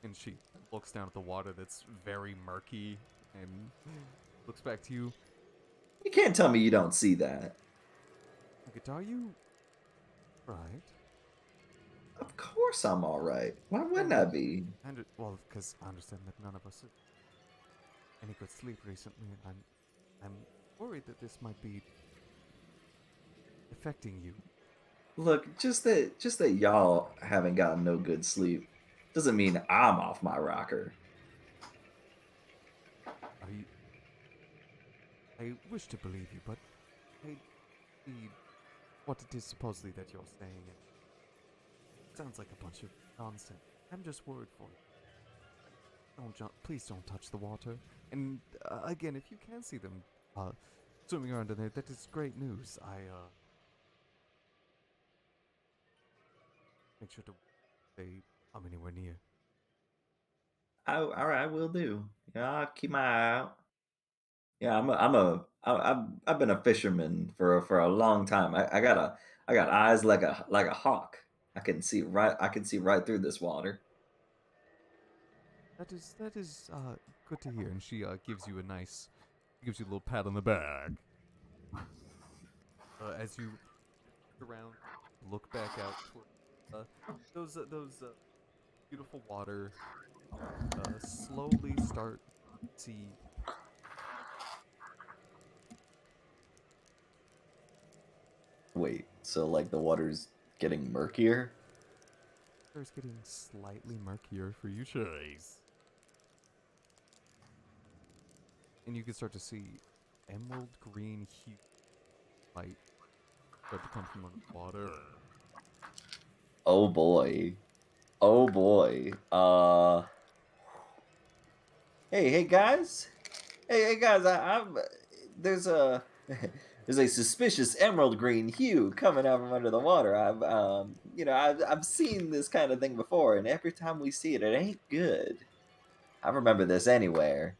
And she looks down at the water that's very murky and looks back to you. You can't tell me you don't see that. Nugget, are you right? Of course I'm all right. Why wouldn't I be? Well, because I understand that none of us have any good sleep recently, and I'm worried that this might be affecting you. Look, just that y'all haven't gotten no good sleep doesn't mean I'm off my rocker. I wish to believe you, but I see what it is supposedly that you're saying. sounds like a bunch of nonsense. I'm just worried for you. Don't jump. Please don't touch the water. And again, if you can see them swimming around in there, that is great news. Make sure to stay anywhere near. All right, will do. Yeah, I'll keep my eye out. Yeah, I've been a fisherman for a long time. I got eyes like a hawk. I can see right through this water. That is good to hear. And she gives you a little pat on the back. As you around, look back out toward those beautiful water slowly start to see. Wait, so like the water's getting murkier? It's getting slightly murkier for you, Chase. And you can start to see emerald green hue light start to come from the water. Oh boy. Oh boy. Hey guys. Hey guys. I'm there's a there's a suspicious emerald green hue coming out from under the water. I've seen this kind of thing before, and every time we see it, it ain't good. I remember this anywhere.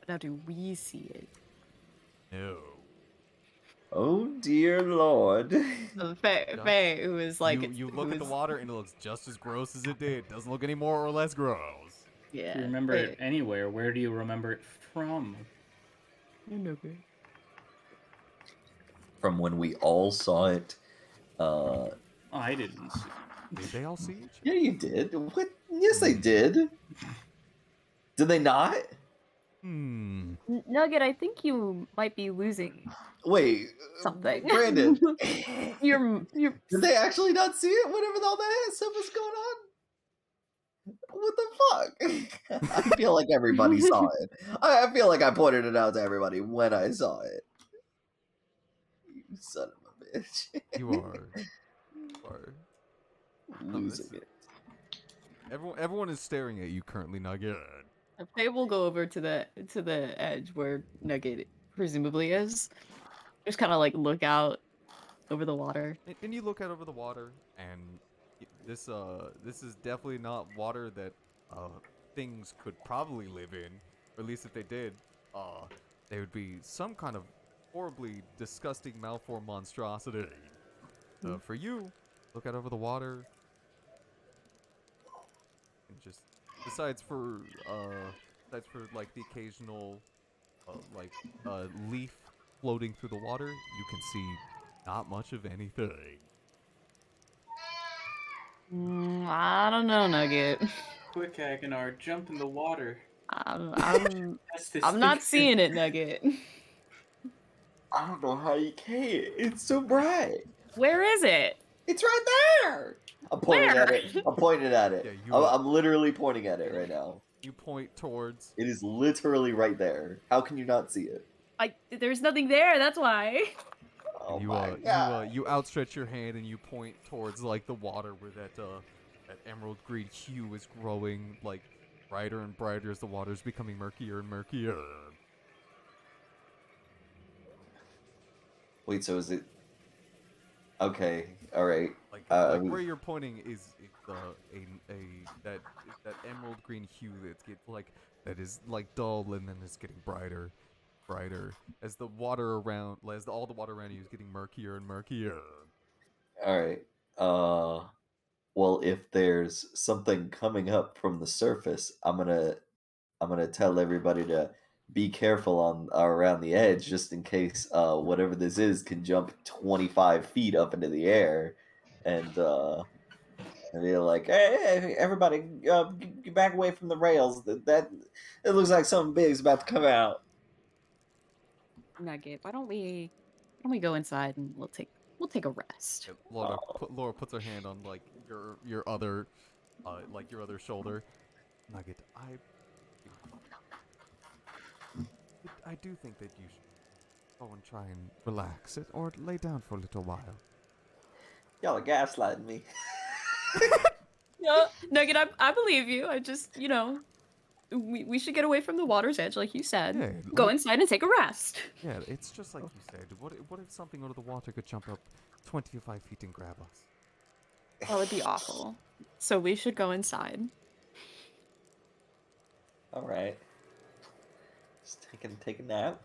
Now, do we see it? No. Oh dear lord. Faye, who is like, you look at the water and it looks just as gross as it did. Doesn't look any more or less gross. Yeah. If you remember it anywhere, where do you remember it from? From when we all saw it. I didn't see. Did they all see each other? Yeah, you did. What? Yes, they did. Did they not? Nugget, I think you might be losing Wait, something. Brandon. you're. Did they actually not see it? Whatever all that stuff was going on. What the fuck? I feel like everybody saw it. I feel like I pointed it out to everybody when I saw it. You son of a bitch. You are Losing it. Everyone is staring at you currently, Nugget. Faye will go over to the edge where Nugget presumably is. Just kind of like look out over the water. And you look out over the water, and this is definitely not water that things could probably live in, or at least if they did, they would be some kind of horribly disgusting malformed monstrosity. For you, look out over the water, and just besides for like the occasional leaf floating through the water, you can see not much of anything. I don't know, Nugget. Quick, Aganar, jump in the water. I'm not seeing it, Nugget. I don't know how you can. It's so bright. Where is it? It's right there. I'm pointing at it. I'm pointing at it. Yeah, I'm literally pointing at it right now. You point towards. It is literally right there. How can you not see it? There's nothing there. That's why. Oh my God. You outstretch your hand and you point towards like the water where that emerald green hue is growing like brighter and brighter as the water is becoming murkier and murkier. Wait, so is it? Okay, all right. Like where you're pointing is that emerald green hue that is like dull and then it's getting brighter as all the water around you is getting murkier and murkier. All right. Well, if there's something coming up from the surface, I'm gonna tell everybody to be careful around the edge, just in case whatever this is can jump 25 feet up into the air, and they're like, hey, everybody, get back away from the rails. That it looks like something big's about to come out. Nugget, why don't we go inside and we'll take a rest. Laura puts her hand on like your other shoulder. Nugget, I do think that you should go and try and relax it or lay down for a little while. Y'all are gaslighting me. No, Nugget, I believe you. I just, we should get away from the water's edge, like you said. Yeah, Go like- inside and take a rest. Yeah, it's just like you said. What if something out of the water could jump up 25 feet and grab us? That would be awful. So we should go inside. All right. Just take a nap.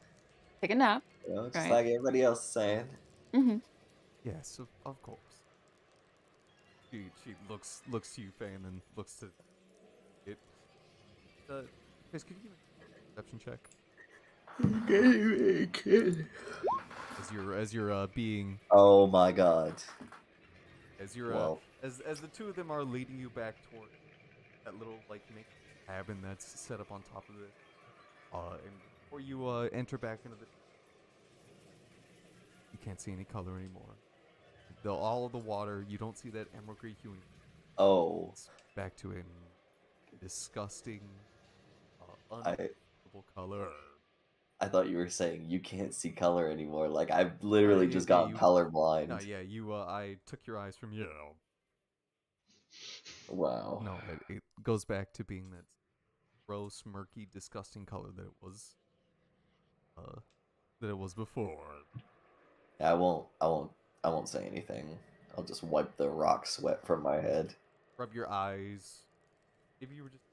Take a nap. Just Right. like everybody else is saying. Mm-hmm. Yes, of course. She looks to you, Faye, and then looks to it. Chris, could you give me a perception check? As you're being Oh my god. as you're Well. as the two of them are leading you back toward that little like make cabin that's set up on top of it. And before you enter back into the, you can't see any color anymore. All of the water, you don't see that emerald green hue. Oh. It's back to a disgusting, I unbelievable color. I thought you were saying you can't see color anymore. Like I've literally yeah, just yeah, gotten you- colorblind. No, yeah, you. I took your eyes from you. Wow. No, it goes back to being that gross, murky, disgusting color that it was. That it was before. Yeah, I won't say anything. I'll just wipe the rock sweat from my head. Rub your eyes. If you were just.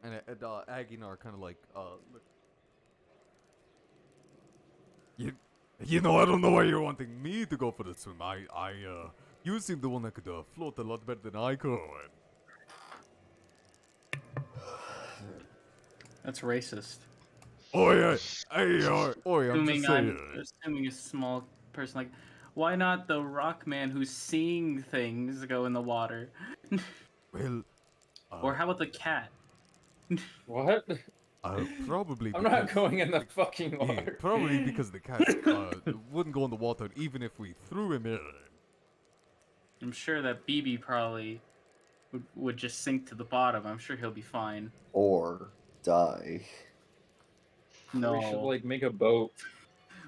And Aguinar kind of like look. You know, I don't know why you're wanting me to go for the swim. You seem the one that could float a lot better than I could. That's racist. Oh yeah, hey, I'm just saying. Assuming a small person like, why not the rock man who's seeing things go in the water? Well, Or how about the cat? What? probably. I'm not because- going in the fucking Yeah, water. probably because the cat wouldn't go in the water even if we threw him in. I'm sure that BB probably would just sink to the bottom. I'm sure he'll be fine. Or die. No, We should like make a boat.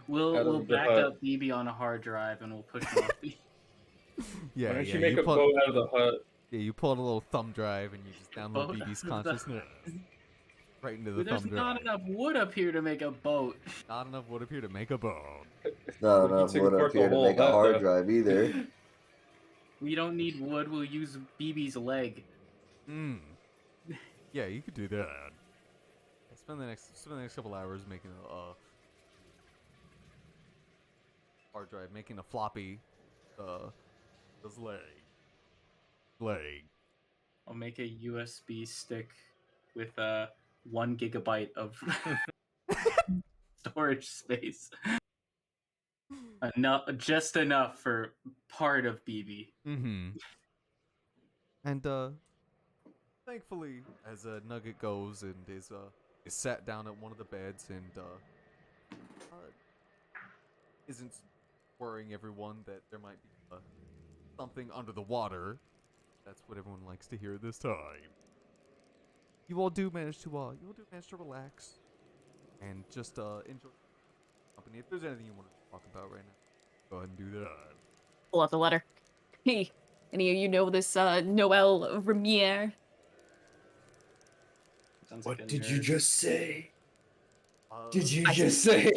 we'll out of we'll the back hut. up BB on a hard drive and we'll push him off the. Yeah, Why don't yeah. you make a pull, boat out of the hut? Yeah, you pull out a little thumb drive and you just download Boat BB's out of the- consciousness right into the There's thumb not drive. enough wood up here to make a boat. Not enough wood up here to make a boat. It's not We can enough take wood apart up the here to whole make a hut, hard though. drive either. We don't need wood. We'll use BB's leg. Hmm. Yeah, you could do that. Spend the next couple hours making a hard drive, making a floppy, this leg. I'll make a USB stick with 1 gigabyte of storage space. Just enough for part of BB. Mm-hmm. And thankfully, as Nugget goes and is sat down at one of the beds and isn't worrying everyone that there might be something under the water. That's what everyone likes to hear this time. You all do manage to relax and just enjoy company. If there's anything you want to talk about right now, go ahead and do that. Pull out the letter. Hey, any of you know this Noel Remier? Sounds What like a did you nerd. just say? Uh, Did you I- just say?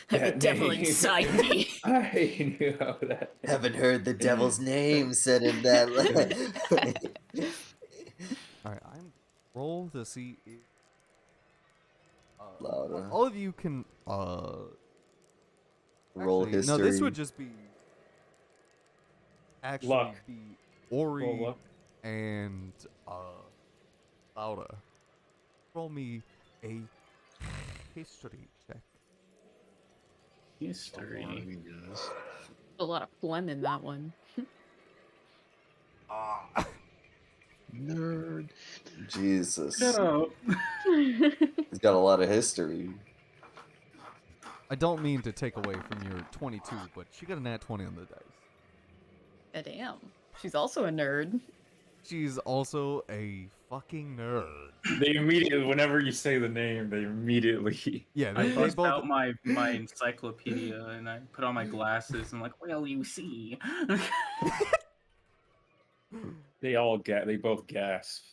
The That devil name. inside me. I knew how that. Haven't heard the devil's name said in that. Alright, I'm roll to see if Louder. all of you can Roll actually, history. No, this would just be actually Luck. be Ori Roll luck. and Laura. Roll me a history check. History. Yes. A lot of phlegm in that one. Nerd. Jesus. Shut up. He's got a lot of history. I don't mean to take away from your 22, but she got a nat 20 on the dice. Damn. She's also a nerd. she's also a fucking nerd. They immediately, whenever you say the name, they immediately. Yeah, I they bust both. out my encyclopedia and I put on my glasses and I'm like, well, you see. They both gasp.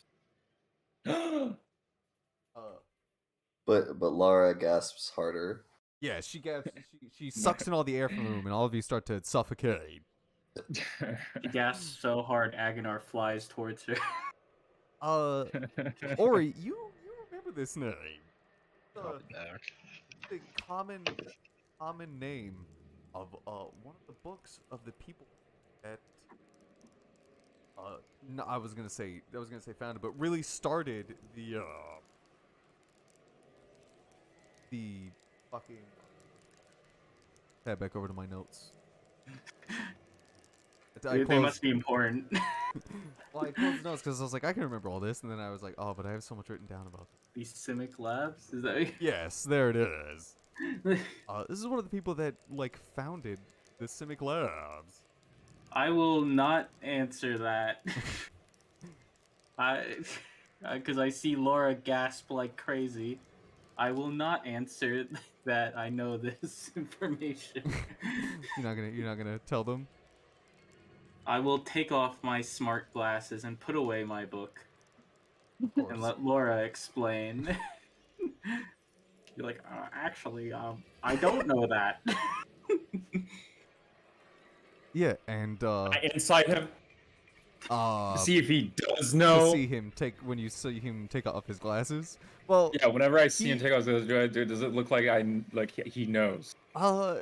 But Laura gasps harder. Yeah, she gasps. She sucks in all the air from the room, and all of you start to suffocate. She gasps so hard, Aganar flies towards her. Ori, you remember this name? I'll be back. The common name of one of the books of the people that no, I was gonna say founded, but really started the fucking. Head back over to my notes. They must be important. Well, I closed the notes because I was like, I can remember all this, and then I was like, oh, but I have so much written down about this. These Simic Labs? Is that Yes, there it is. This is one of the people that like founded the Simic Labs. I will not answer that. Because I see Laura gasp like crazy. I will not answer that I know this information. You're not gonna tell them? I will take off my smart glasses and put away my book Of course. and let Laura explain. You're like, actually, I don't know that. Yeah, and I inside him to see if he does to know. see him take off his glasses. Well, Yeah, whenever I see him take off his glasses, does it look like he knows? well,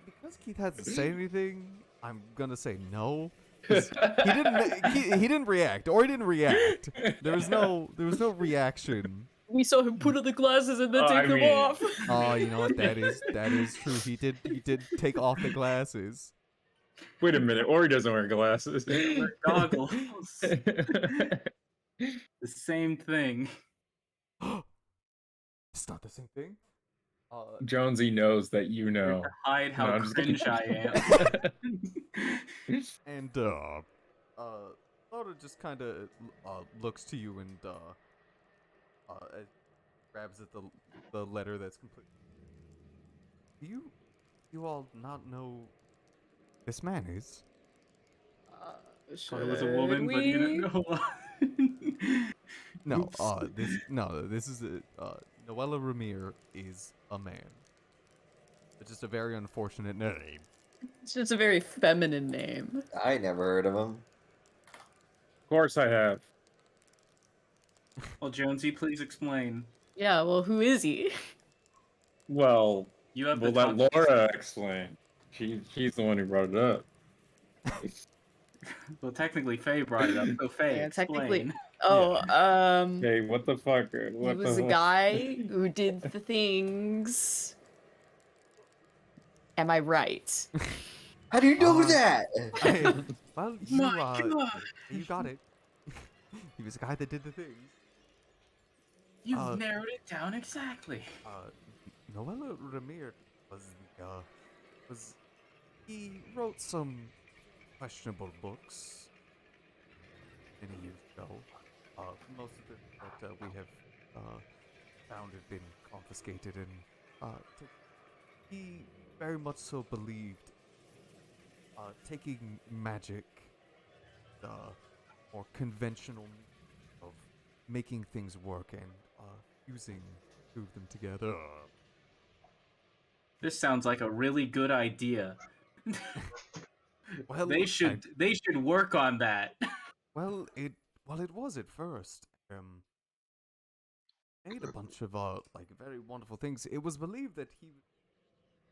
because Keith hasn't said anything, I'm gonna say no. 'Cause he didn't react, or he didn't react. There was no reaction. We saw him put on the glasses and then Oh, take I them mean- off. Oh, you know what? That is true. He did take off the glasses. Wait a minute, Ori doesn't wear glasses. Wear goggles. The same thing. It's not the same thing. Jonesy knows that you know. To hide how No, I'm just kidding. cringe I am. And Laura just kind of looks to you and grabs at the letter that's complete. Do you all not know this man is? Thought it was a woman, but you didn't know. No, Oops. this is Noella Ramir is a man. It's just a very unfortunate name. It's just a very feminine name. I never heard of him. Of course I have. Well, Jonesy, please explain. Yeah, well, who is he? Well, You have we'll the let Laura explain. She's the one who brought it up. Well, technically, Faye brought it up, so Faye, Yeah, explain. technically- Oh, Hey, what the fuck? he What was the a fuck? guy who did the things. Am I right? How do you know that? Well, My God. you got it. He was the guy that did the things. You've narrowed it down exactly. Noella Ramir he wrote some questionable books many years ago. Most of them that we have found have been confiscated, and he very much so believed taking magic, more conventional means of making things work and fusing two of them together. This sounds like a really good idea. Well, They should work on that. Well, it was at first. Made a bunch of like very wonderful things. It was believed that he was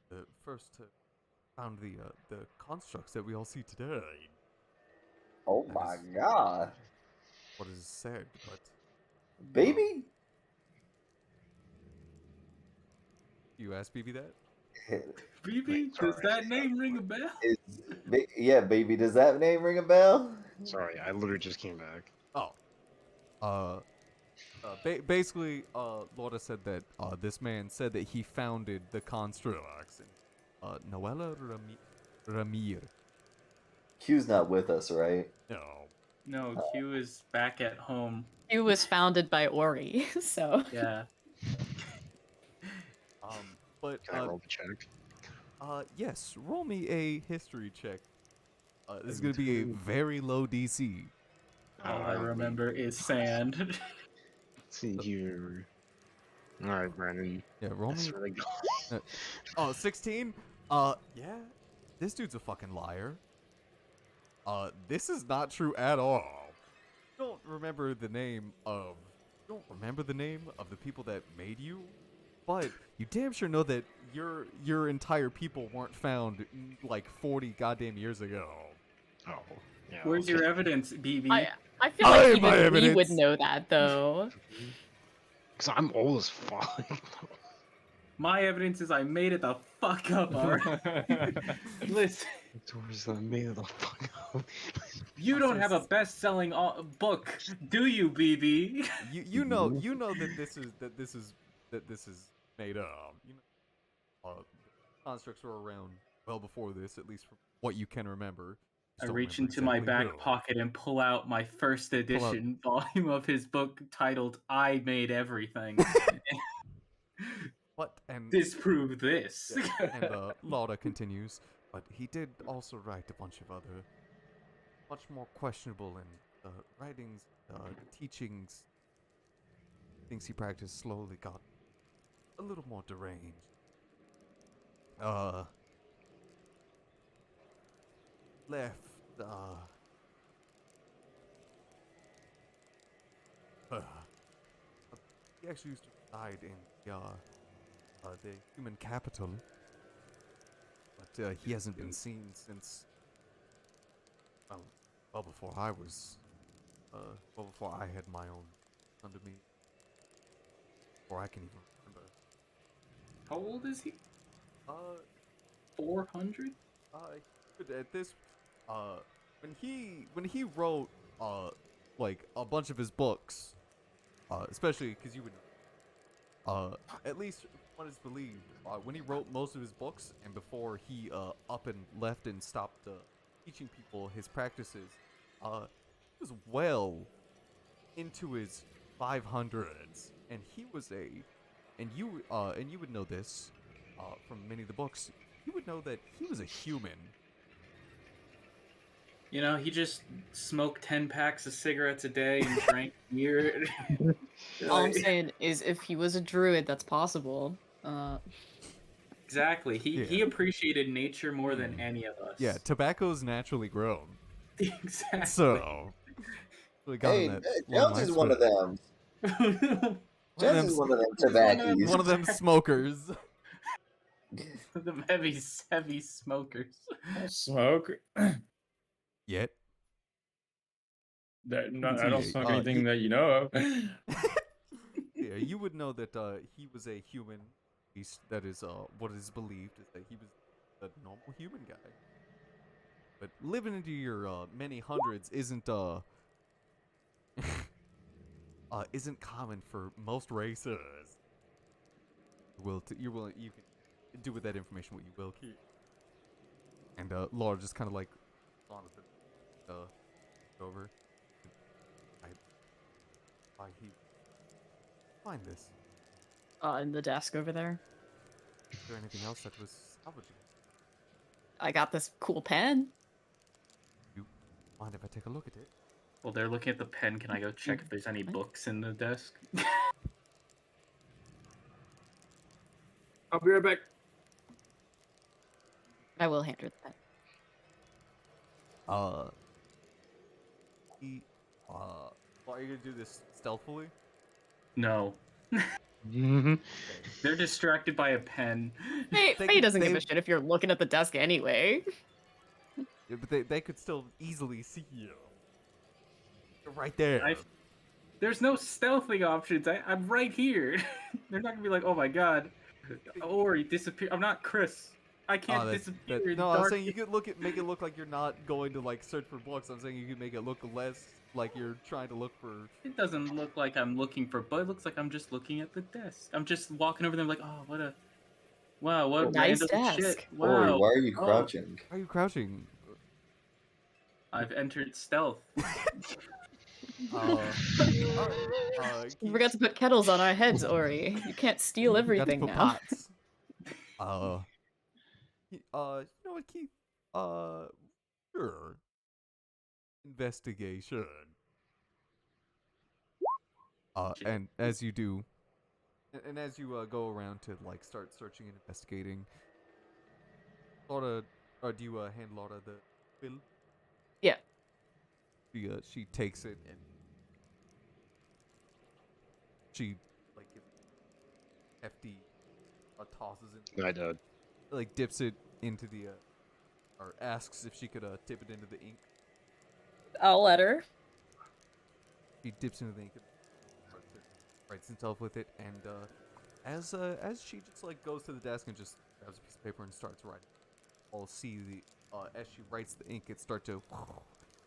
the first to found the constructs that we all see today. Oh That my is- god. What is said, but Baby? you asked BB that? BB, does that name ring a bell? Yeah, baby, does that name ring a bell? Sorry, I literally just came back. Oh. Basically, Laura said that this man said that he founded the constructs. And, Noella Ramir. Q's not with us, right? No. No, Q is back at home. It was founded by Ori, so. Yeah. But Can I roll the check? yes, roll me a history check. This is gonna be a very low DC. All I remember is sand. Let's see here. All right, Brandon. Yeah, roll That's me. really good. Oh, 16? Yeah. This dude's a fucking liar. This is not true at all. Don't remember the name of the people that made you, but you damn sure know that your entire people weren't found like 40 goddamn years ago. Oh, yeah. Where's your evidence, BB? I feel I like am my even we would evidence. know that though. Because I'm old as fuck. My evidence is I made it the fuck up, alright? Listen, Towards the made of the fuck up. you don't have a best-selling book, do you, BB? You know that this is made up. You know, constructs were around well before this, at least from what you can remember. I Don't reach remember into my exactly back who. pocket and pull out my first edition volume of his book titled "I Made Everything." What and Disprove this. and Lauda continues, but he did also write a bunch of other, much more questionable and writings, teachings. Things he practiced slowly got a little more deranged. Left, he actually used to reside in the human capital, but he hasn't been seen since, well before I was, well before I had my own under me, before I can even remember. How old is he? 400? At this, when he wrote, like a bunch of his books, especially because you would, at least what is believed, when he wrote most of his books and before he up and left and stopped teaching people his practices, he was well into his 500s, and he was and you would know this from many of the books. You would know that he was a human. You know, he just smoked 10 packs of cigarettes a day and drank beer. All I'm saying is, if he was a druid, that's possible. Exactly. He Yeah. appreciated nature more than any of us. Yeah, tobacco's naturally grown. Exactly. So, we got Hey, him that Jones is one of them. Jones is one of them tobackies. One of them smokers. The heavy smokers. Smoke. Yet. I don't smoke anything you- that you know of. Yeah, you would know that he was a human. That is what is believed is that he was a normal human guy. But living into your many hundreds isn't isn't common for most races. You can do with that information what you will, keep. And Laura just kind of like on the over. I he find this. In the desk over there. Is there anything else that was salvageable? I got this cool pen. You mind if I take a look at it? While they're looking at the pen, can I go check if there's any books in the desk? I'll be right back. I will hand her the pen. Are you gonna do this stealthily? No. Mhm. They're distracted by a pen. Faye doesn't give a shit if you're looking at the desk anyway. Yeah, but they could still easily see you. You're right there. There's no stealthing options. I'm right here. They're not gonna be like, oh my god. Or he disappeared. I'm not Chris. I can't disappear in no, I'm dark. saying you could make it look like you're not going to like search for books. I'm saying you could make it look less like you're trying to look for. It doesn't look like I'm looking for, but it looks like I'm just looking at the desk. I'm just walking over there like, oh, what Nice random desk. shit. Ori, Wow. why are you Oh. crouching? Why are you crouching? I've entered stealth. Alright, You forgot to put kettles on our heads, Ori. You can't steal everything got to put now. pots. You know what, Keith? Sure. Investigation. And as you do, and as you go around to like start searching and investigating, Laura, do you hand Laura the bill? Yeah. She takes it and she like hefty tosses it. I did. Like dips it into the or asks if she could dip it into the ink. I'll let her. She dips into the ink and writes himself with it, and as she just like goes to the desk and just grabs a piece of paper and starts writing, I'll see the as she writes the ink, it start to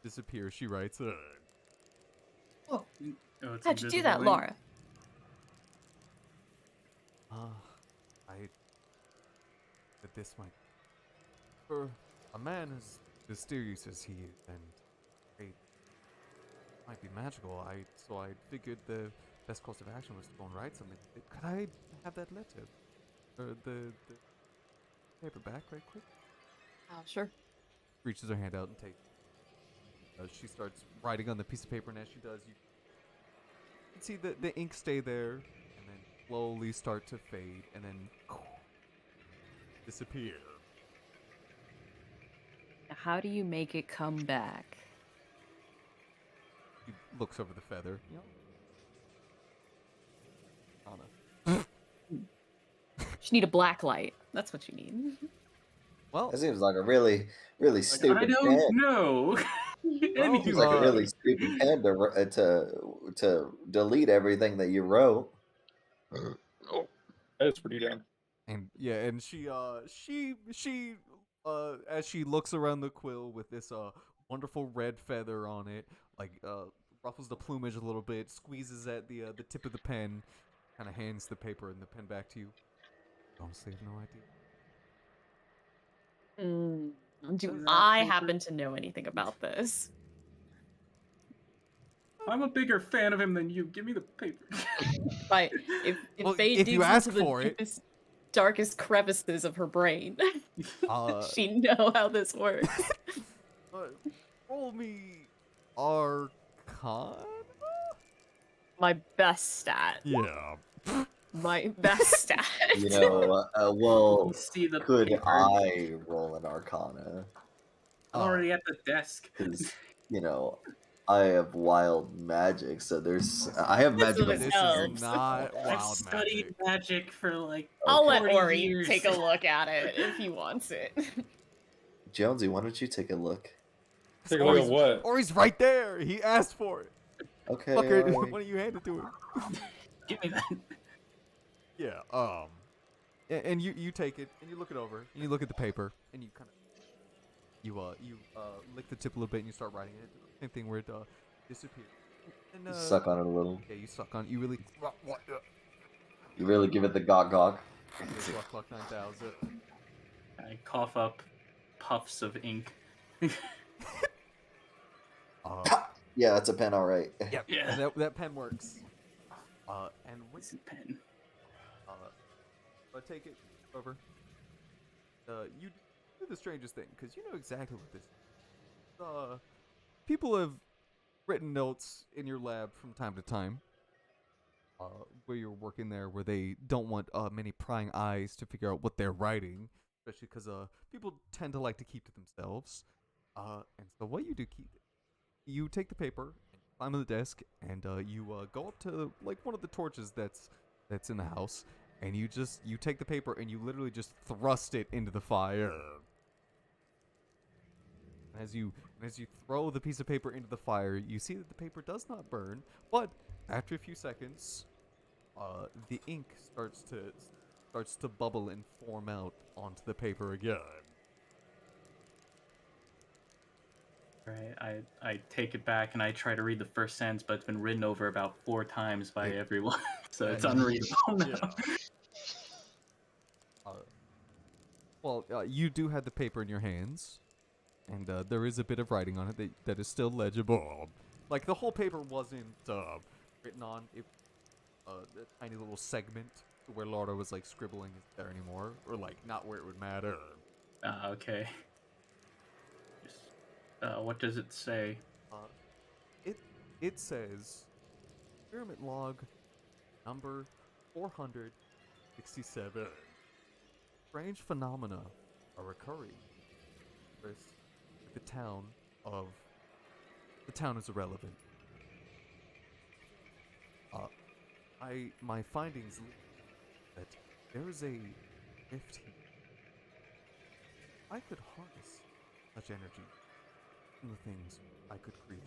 disappear. She writes, Oh, it's How'd you do that, invisible ink. Laura? That this might, for a man as mysterious as he is, and it might be magical. So I figured the best course of action was to go and write something. Could I have that letter, or the paper back right quick? Oh, sure. Reaches her hand out and takes. She starts writing on the piece of paper, and as she does, you can see the ink stay there, and then slowly start to fade, and then disappear. How do you make it come back? She looks over the feather. Anna. You need a black light. That's what you need. Well, That seems like a really, really Like, stupid I don't pen. know. Well, Seems like a really stupid pen to delete everything that you wrote. Oh, that's pretty dumb. and yeah, and she as she looks around the quill with this wonderful red feather on it, like ruffles the plumage a little bit, squeezes at the tip of the pen, kind of hands the paper and the pen back to you. Honestly, I have no idea. Do Is that I paper? happen to know anything about this? I'm a bigger fan of him than you. Give me the paper. Right. If Well, Faye if you digs ask into the for it. deepest, darkest crevices of her brain, she know how this works. Roll me Arcana? My best stat. Yeah. My best stat. You know, well, See the could paper. I roll an Arcana? I'm already at the desk. Because, you know, I have wild magic, so I have That's magic. what it This sounds. is not I've wild studied magic for like. I'll let 40 Ori years. take a look at it if he wants it. Jonesy, why don't you take a look? Take a look at what? Ori's right there. He asked for it. Okay. Fucker, alright. why don't you hand it to him? Give me that. Yeah. And you take it and you look it over and you look at the paper and you kind of you lick the tip a little bit and you start writing it. Same thing where it disappears. And, Suck on it a little. Yeah, you suck on it. You really. You really give it the gawk gawk. Clock 9000. I cough up puffs of ink. Yeah, that's a pen, all right. Yeah. Yeah. That pen works. And What's the pen? take it over. You do the strangest thing because you know exactly what this is. People have written notes in your lab from time to time. Where you're working there, where they don't want many prying eyes to figure out what they're writing, especially because people tend to like to keep to themselves. And so what you do, you take the paper, and climb on the desk, and you go up to like one of the torches that's in the house, and you take the paper and you literally just thrust it into the fire. And as you throw the piece of paper into the fire, you see that the paper does not burn, but after a few seconds, the ink starts to bubble and form out onto the paper again. Right. I take it back and I try to read the first sentence, but it's been written over about 4 times by everyone, so it's unreadable now. You do have the paper in your hands. and there is a bit of writing on it that is still legible. Like the whole paper wasn't written on. A tiny little segment where Laura was like scribbling isn't there anymore, or like not where it would matter. Okay. Just, what does it say? It says experiment log number 467. Strange phenomena are occurring. First, the town is irrelevant. My findings lead that there is a rift here. I could harness such energy in the things I could create.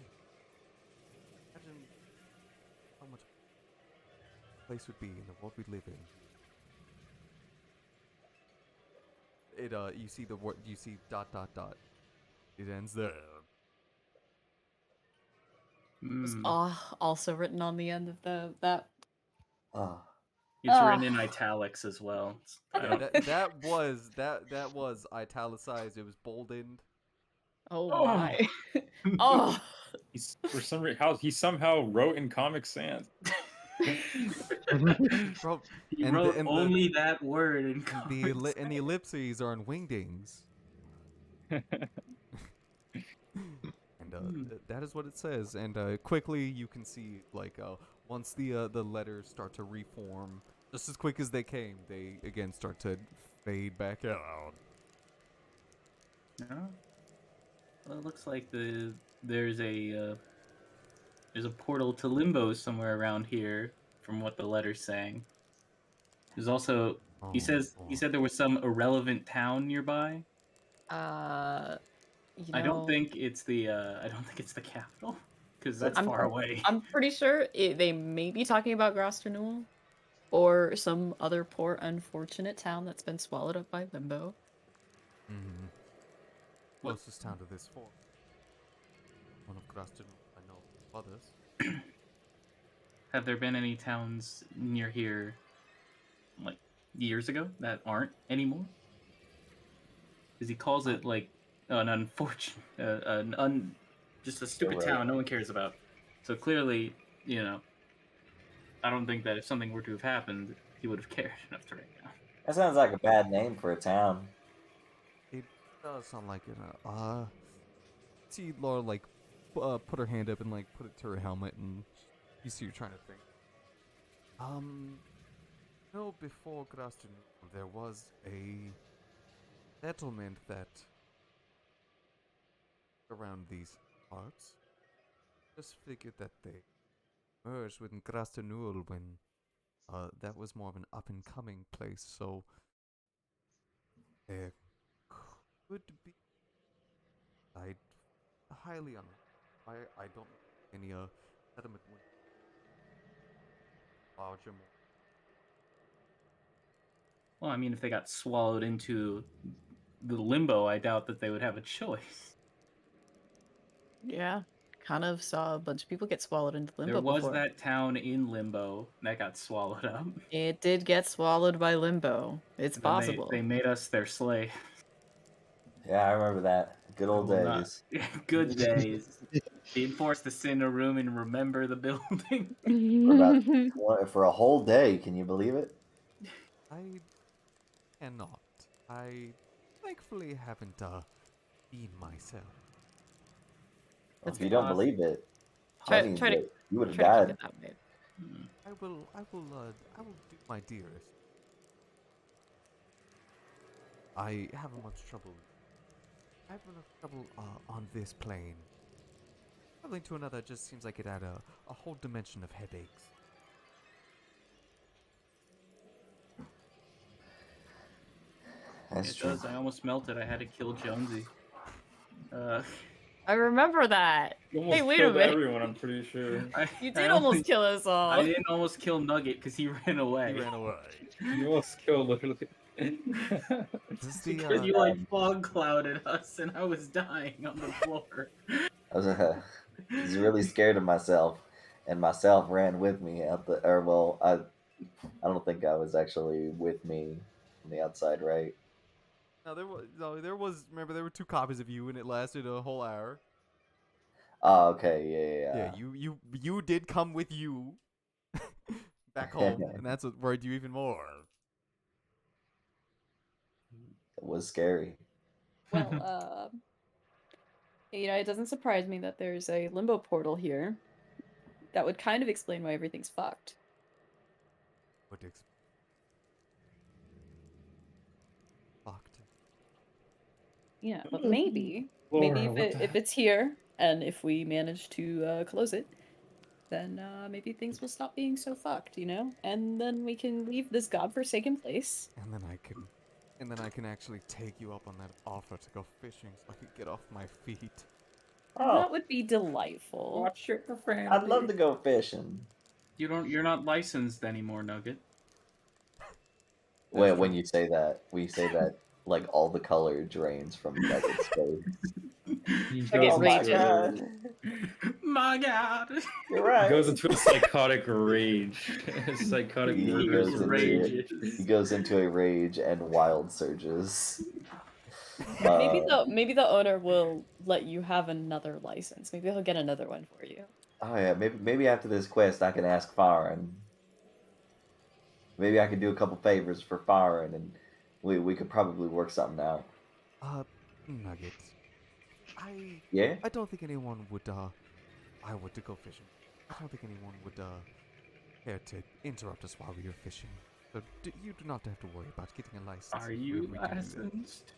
Imagine how much place would be in the world we live in. You see the word, you see ... It ends there. It's also written on the end of that. It's written in italics as well. That was italicized. It was boldened. Oh my! Oh. For some reason, he somehow wrote in Comic Sans. Bro, he wrote only that word in Comic Sans. And the ellipses are in wingdings. And that is what it says. And quickly you can see, like, once the letters start to reform, just as quick as they came, they again start to fade back out. No. Well, it looks like there's a portal to Limbo somewhere around here, from what the letter's saying. There's also he said there was some irrelevant town nearby. I don't think it's the capital, because that's far away. I'm pretty sure they may be talking about Grastonul, or some other poor unfortunate town that's been swallowed up by Limbo. Mm-hmm. Closest town to this fort. One of Grastonul, I know others. Have there been any towns near here, like years ago, that aren't anymore? Because he calls it like an unfortunate, just a stupid town no one cares about. So clearly, I don't think that if something were to have happened, he would have cared enough to write down. That sounds like a bad name for a town. It does sound like it. See Laura like put her hand up and like put it to her helmet, and you see her trying to think. Before Grastonul, there was a settlement that around these parts. Just figured that they merged with Grastonul when that was more of an up and coming place, so there could be. I highly I don't any settlement with larger. Well, I mean, if they got swallowed into the Limbo, I doubt that they would have a choice. Yeah, kind of saw a bunch of people get swallowed into Limbo. There was before. that town in Limbo that got swallowed up. It did get swallowed by Limbo. It's possible. They made us their slave. Yeah, I remember that. Good old days. Good days. They enforced to sit in a room and remember the building. For a whole day, can you believe it? I cannot. I thankfully haven't been myself. Well, if you don't believe it, you would have died. I will do my dearest. I have much trouble. I have enough trouble on this plane. Traveling to another just seems like it had a whole dimension of headaches. That's true. Does. I almost melted. I had to kill Jonesy. I remember that. Hey, wait a minute. Everyone, I'm pretty sure. You did almost kill us all. I didn't almost kill Nugget because he ran away. You almost killed literally. Because you fog clouded us and I was dying on the floor. I was really scared of myself, and myself ran with me I don't think I was actually with me on the outside, right? No, there was. Remember, there were 2 copies of you, and it lasted a whole hour. Oh, okay, yeah. Yeah, you did come with you back home, and that's what worried you even more. It was scary. Well, it doesn't surprise me that there's a limbo portal here. That would kind of explain why everything's fucked. What fucked. Yeah, but maybe Laura, if it's here and if we manage to close it, then maybe things will stop being so fucked, and then we can leave this godforsaken place. And then I can actually take you up on that offer to go fishing, so I could get off my feet. Oh, That would be delightful. Watch your profanity. I'd love to go fishing. You're not licensed anymore, Nugget. Wait, That's when true. you say that, like all the color drains from Nugget's face. He I get goes, Oh my rages. god. My God. You're right. goes into a psychotic rage. Psychotic He murderous goes into rage. it. He goes into a rage and wild surges. Maybe the owner will let you have another license. Maybe he'll get another one for you. Oh yeah, maybe after this quest I can ask Farron. Maybe I could do a couple favors for Farron, and we could probably work something out. Nugget. Yeah. I don't think anyone would I were to go fishing. I don't think anyone would care to interrupt us while we are fishing. So you do not have to worry about getting a license. Are if you we do that. licensed?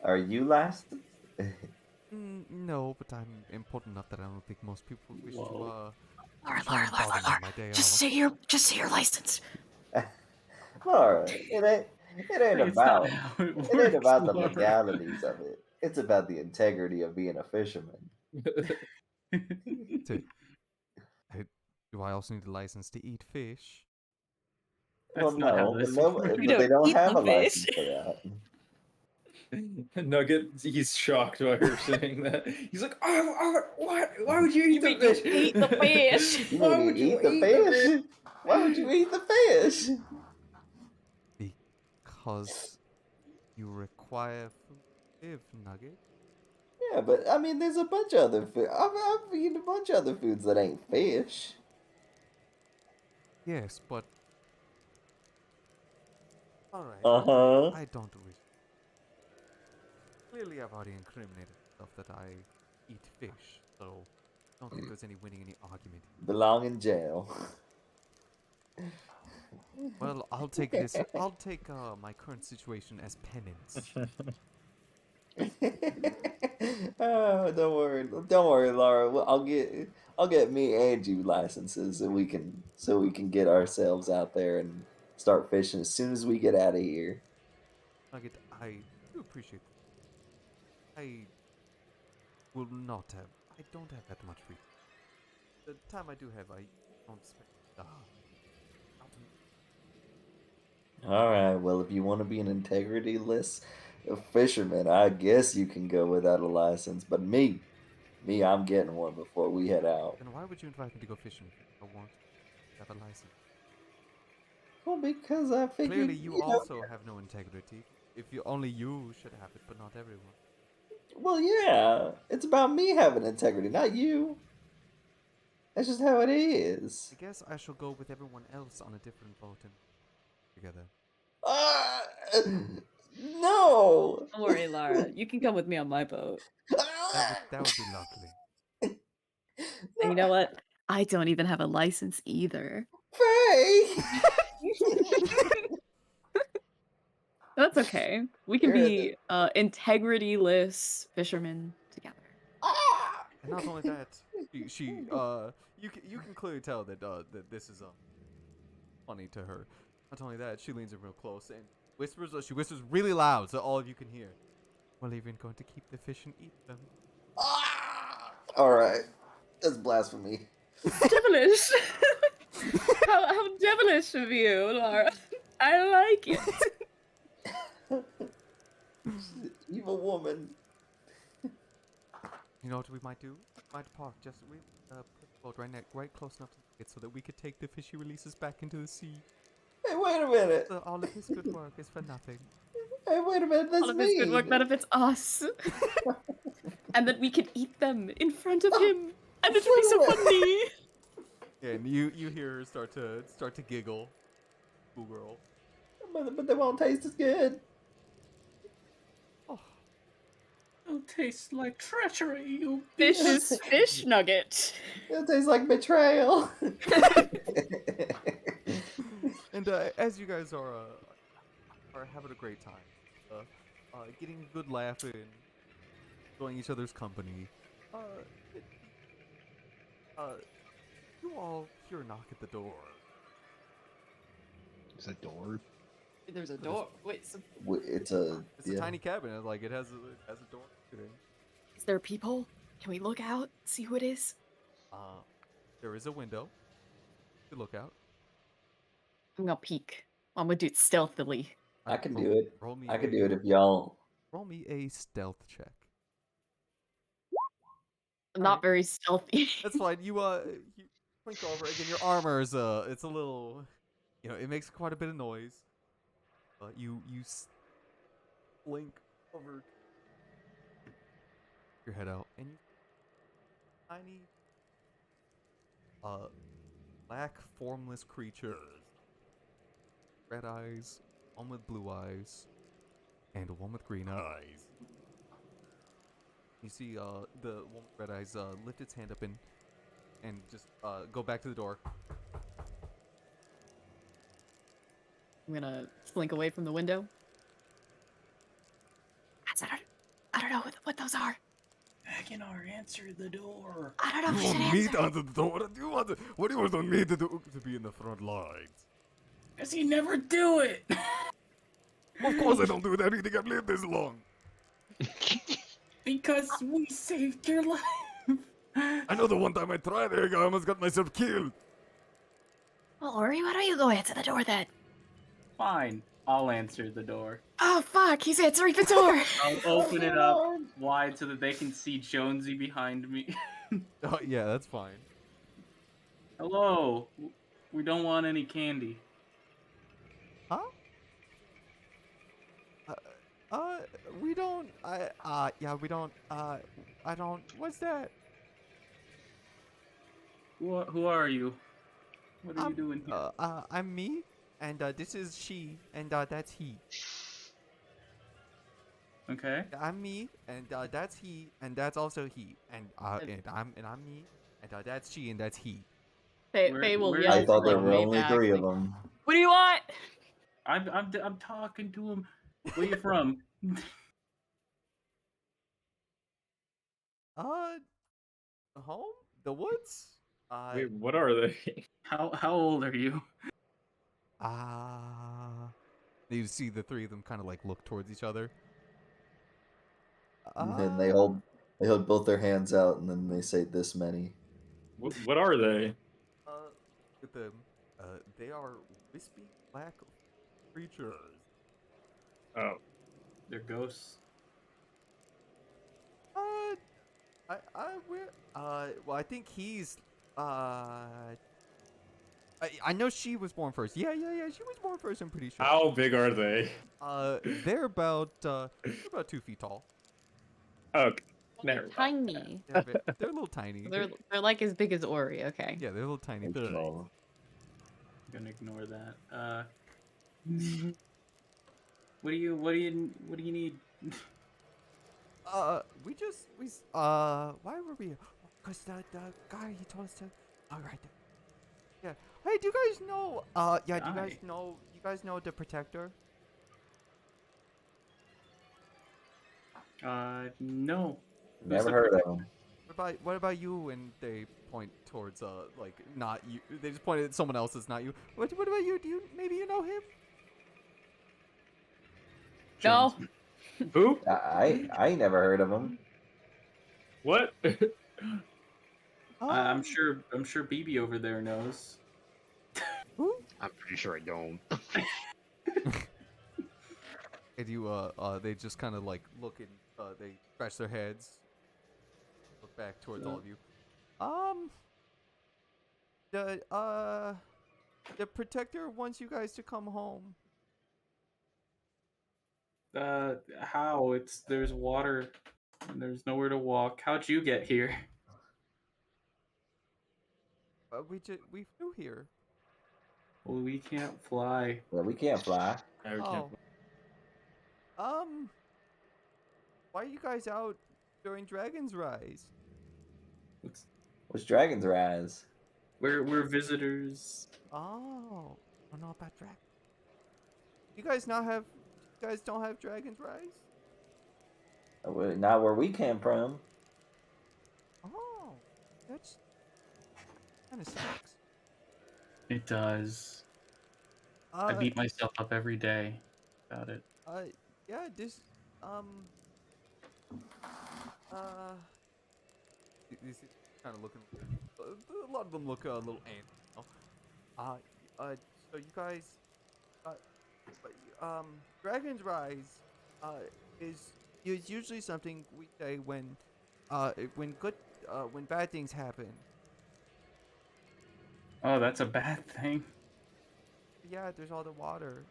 Are you last? No, but I'm important enough that I don't think most people wish to Whoa. try and bother me on my day off. say your license. Laura, it ain't It's not about how it it ain't about the works, Laura. legalities of it. It's about the integrity of being a fisherman. Do I also need a license to eat fish? That's Well, not how no, this no, works. but they don't eat have the a license fish. for that. Nugget, he's shocked by her saying that. He's like, oh, what? Why would you eat the mean you fish? eat the fish? You Why mean would you you eat the eat the fish? Why would you eat the fish? Because you require food to live, Nugget. Yeah, but I mean, there's a bunch of other food. I've eaten a bunch of other foods that ain't fish. Yes, but alright. Uh-huh. I don't wish. Clearly, I've already incriminated myself that I eat fish, so I don't think there's any winning any argument. Belong in jail. Well, I'll take this. I'll take my current situation as penance. Oh, don't worry, Laura. Well, I'll get me and you licenses, so we can get ourselves out there and start fishing as soon as we get out of here. Nugget, I do appreciate that. I will not have. I don't have that much free. The time I do have, I don't spend. All right. Well, if you want to be an integrity-less fisherman, I guess you can go without a license. But me, I'm getting one before we head out. Then why would you invite me to go fishing if I want to have a license? Well, because I figured Clearly, you know, also have no integrity. If only you should have it, but not everyone. Well, yeah, it's about me having integrity, not you. That's just how it is. I guess I shall go with everyone else on a different boat and together. No. Don't worry, Lara. You can come with me on my boat. That would be lovely. And you know what? I don't even have a license either. Faye. That's okay. We can You're be integrity-less fishermen together. And not only that, you can clearly tell that that this is funny to her. Not only that, she leans in real close and whispers. She whispers really loud so all of you can hear. We're even going to keep the fish and eat them. All right, that's blasphemy. Devilish! how devilish of you, Lara. I like it. Evil woman. You know what we might do? We might park just put the boat right close enough to it so that we could take the fishy releases back into the sea. Hey, wait a minute. So all of his good work is for nothing. Hey, wait a minute, that's All of his good me. work benefits us. And then we can eat them in front of him. And it would be so funny. And you hear her start to giggle, schoolgirl. But they won't taste as good. Oh, It'll taste like treachery, you Fish beast. is fish nugget. It tastes like betrayal. and as you guys are having a great time, getting a good laugh in, enjoying each other's company, it- you all hear a knock at the door. Is that door? There's a door. Wait, so It's a It's a tiny cabin. Like it has a door to it. is there people? Can we look out? See who it is? There is a window to look out. I'm gonna peek. I'm gonna do it stealthily. I can do it. Roll me. I can do it if y'all. Roll me a stealth check. I'm not very stealthy. That's fine. You blink over again. Your armor is it's a little, it makes quite a bit of noise. You blink over your head out, and you tiny, black formless creatures. Red eyes, one with blue eyes, and one with green eyes. You see, the one with red eyes lift its hand up and just go back to the door. I'm gonna slink away from the window. I don't know what those are. Aguinar, answer the door. I don't know if You we should want me answer. to answer the door? What do you want me to do to be in the front lines? Cause you never do it. Of course I don't do it. I think I've lived this long. Because we saved your life. I know the one time I tried, I almost got myself killed. Well, Ori, why don't you go answer the door then? Fine, I'll answer the door. Oh fuck, he's answering the door. I'll open it up wide so that they can see Jonesy behind me. Oh yeah, that's fine. Hello. We don't want any candy. Huh? We don't. Yeah, we don't. I don't. What's that? Who are you? What are you doing here? I'm me, and this is she, and that's he. Okay. I'm me, and that's he, and that's also he, and I'm me, and that's she, and that's he. Faye will where- yell. I thought to, there like, were way only back, 3 of like, them. What do you want? I'm talking to him. Where you from? Home? The woods? Wait, what are they? How old are you? You see the three of them kind of like look towards each other. And then they hold both their hands out, and then they say this many. What are they? With them, they are wispy black creatures. Oh, They're ghosts. Well, I think he's, I know she was born first. Yeah, she was born first, I'm pretty sure. how big are they? They're about 2 feet tall. Okay, never mind. Tiny. They're a little tiny. They're like as big as Ori. Okay. Yeah, they're a little tiny. They're small. I'm gonna ignore that. What do you need? Why were we? Cause the guy he told us to. All right. Yeah. Hey, do you guys know? Yeah. Do you guys Hi. know? You guys know the Protector? No. Never heard of them. What about you? And they point towards like not you. They just pointed at someone else that's not you. What about you? Do you maybe you know him? No. Who? I ain't never heard of them. What? I'm sure BB over there knows. Who? I'm pretty sure I don't. And you they just kind of like look and they scratch their heads, look back towards all of you. The Protector wants you guys to come home. How? There's water. And there's nowhere to walk. How'd you get here? We flew here. Well, we can't fly. Well, we can't fly. Yeah, we can't- Um, why are you guys out during Dragon's Rise? It's- What's Dragon's Rise? We're visitors. Oh, I don't know about Dragon. You guys don't have Dragon's Rise? Not where we came from. Oh, that's kind of sucks. It does. I beat myself up every day about it. Yeah, this, these kind of looking, a lot of them look a little ant. So you guys, Dragon's Rise, is usually something we say when bad things happen. Oh, that's a bad thing. Yeah, there's all the water.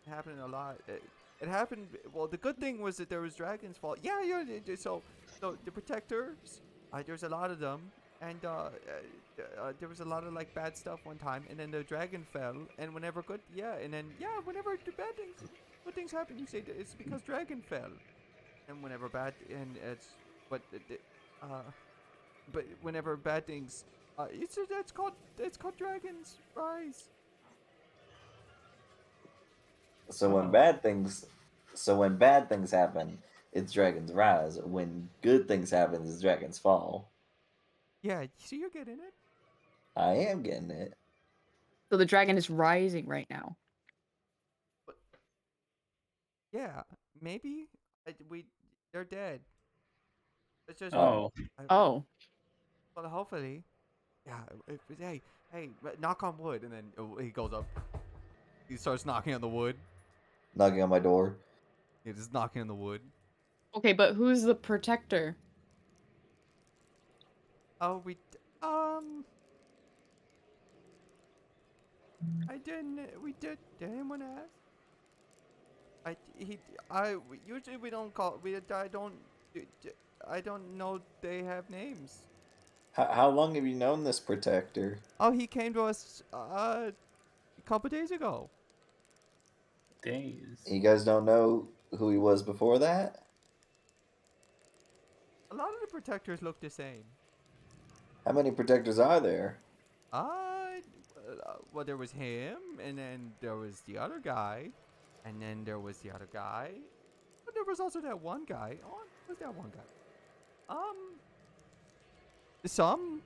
It happened a lot. It happened. Well, the good thing was that there was Dragon's Fall. Yeah, yeah. So the protectors, there's a lot of them, and there was a lot of like bad stuff one time, and then the dragon fell, and whenever good the bad things, good things happen, you say that it's because dragon fell, and whenever bad and but whenever bad things, it's called Dragon's Rise. So when bad things happen, it's Dragon's Rise. When good things happen, it's Dragon's Fall. Yeah, so you're getting it. I am getting it. So the dragon is rising right now. Yeah, maybe they're dead. It's just Oh. Oh. Well, hopefully, yeah. Hey, knock on wood, and then he goes up. He starts knocking on the wood. Knocking on my door. Yeah, just knocking on the wood. Okay, but who's the protector? Oh, I didn't. Did anyone ask? Usually we don't call. I don't know they have names. How long have you known this protector? Oh, he came to us a couple days ago. Days. You guys don't know who he was before that? A lot of the protectors look the same. How many protectors are there? Well, there was him, and then there was the other guy, and then there was the other guy. But there was also that one guy. Oh, who's that one guy? Some.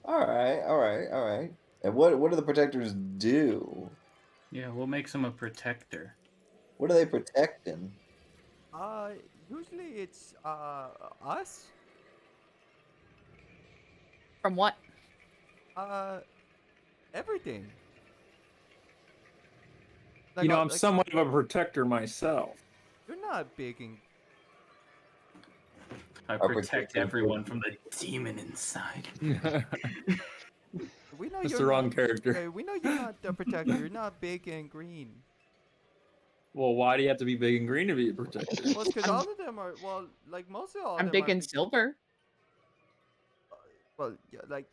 All right. And what do the protectors do? Yeah, what makes him a protector? What are they protecting? Usually it's us. From what? Everything. You know, I'm somewhat of a protector myself. You're not big and. I protect everyone from the demon inside. We know That's you're the wrong not, character. Okay, we know you're not the protector. You're not big and green. Well, why do you have to be big and green to be a protector? Well, because all of them are. Well, like most of all. I'm them big are and silver. Well, yeah, like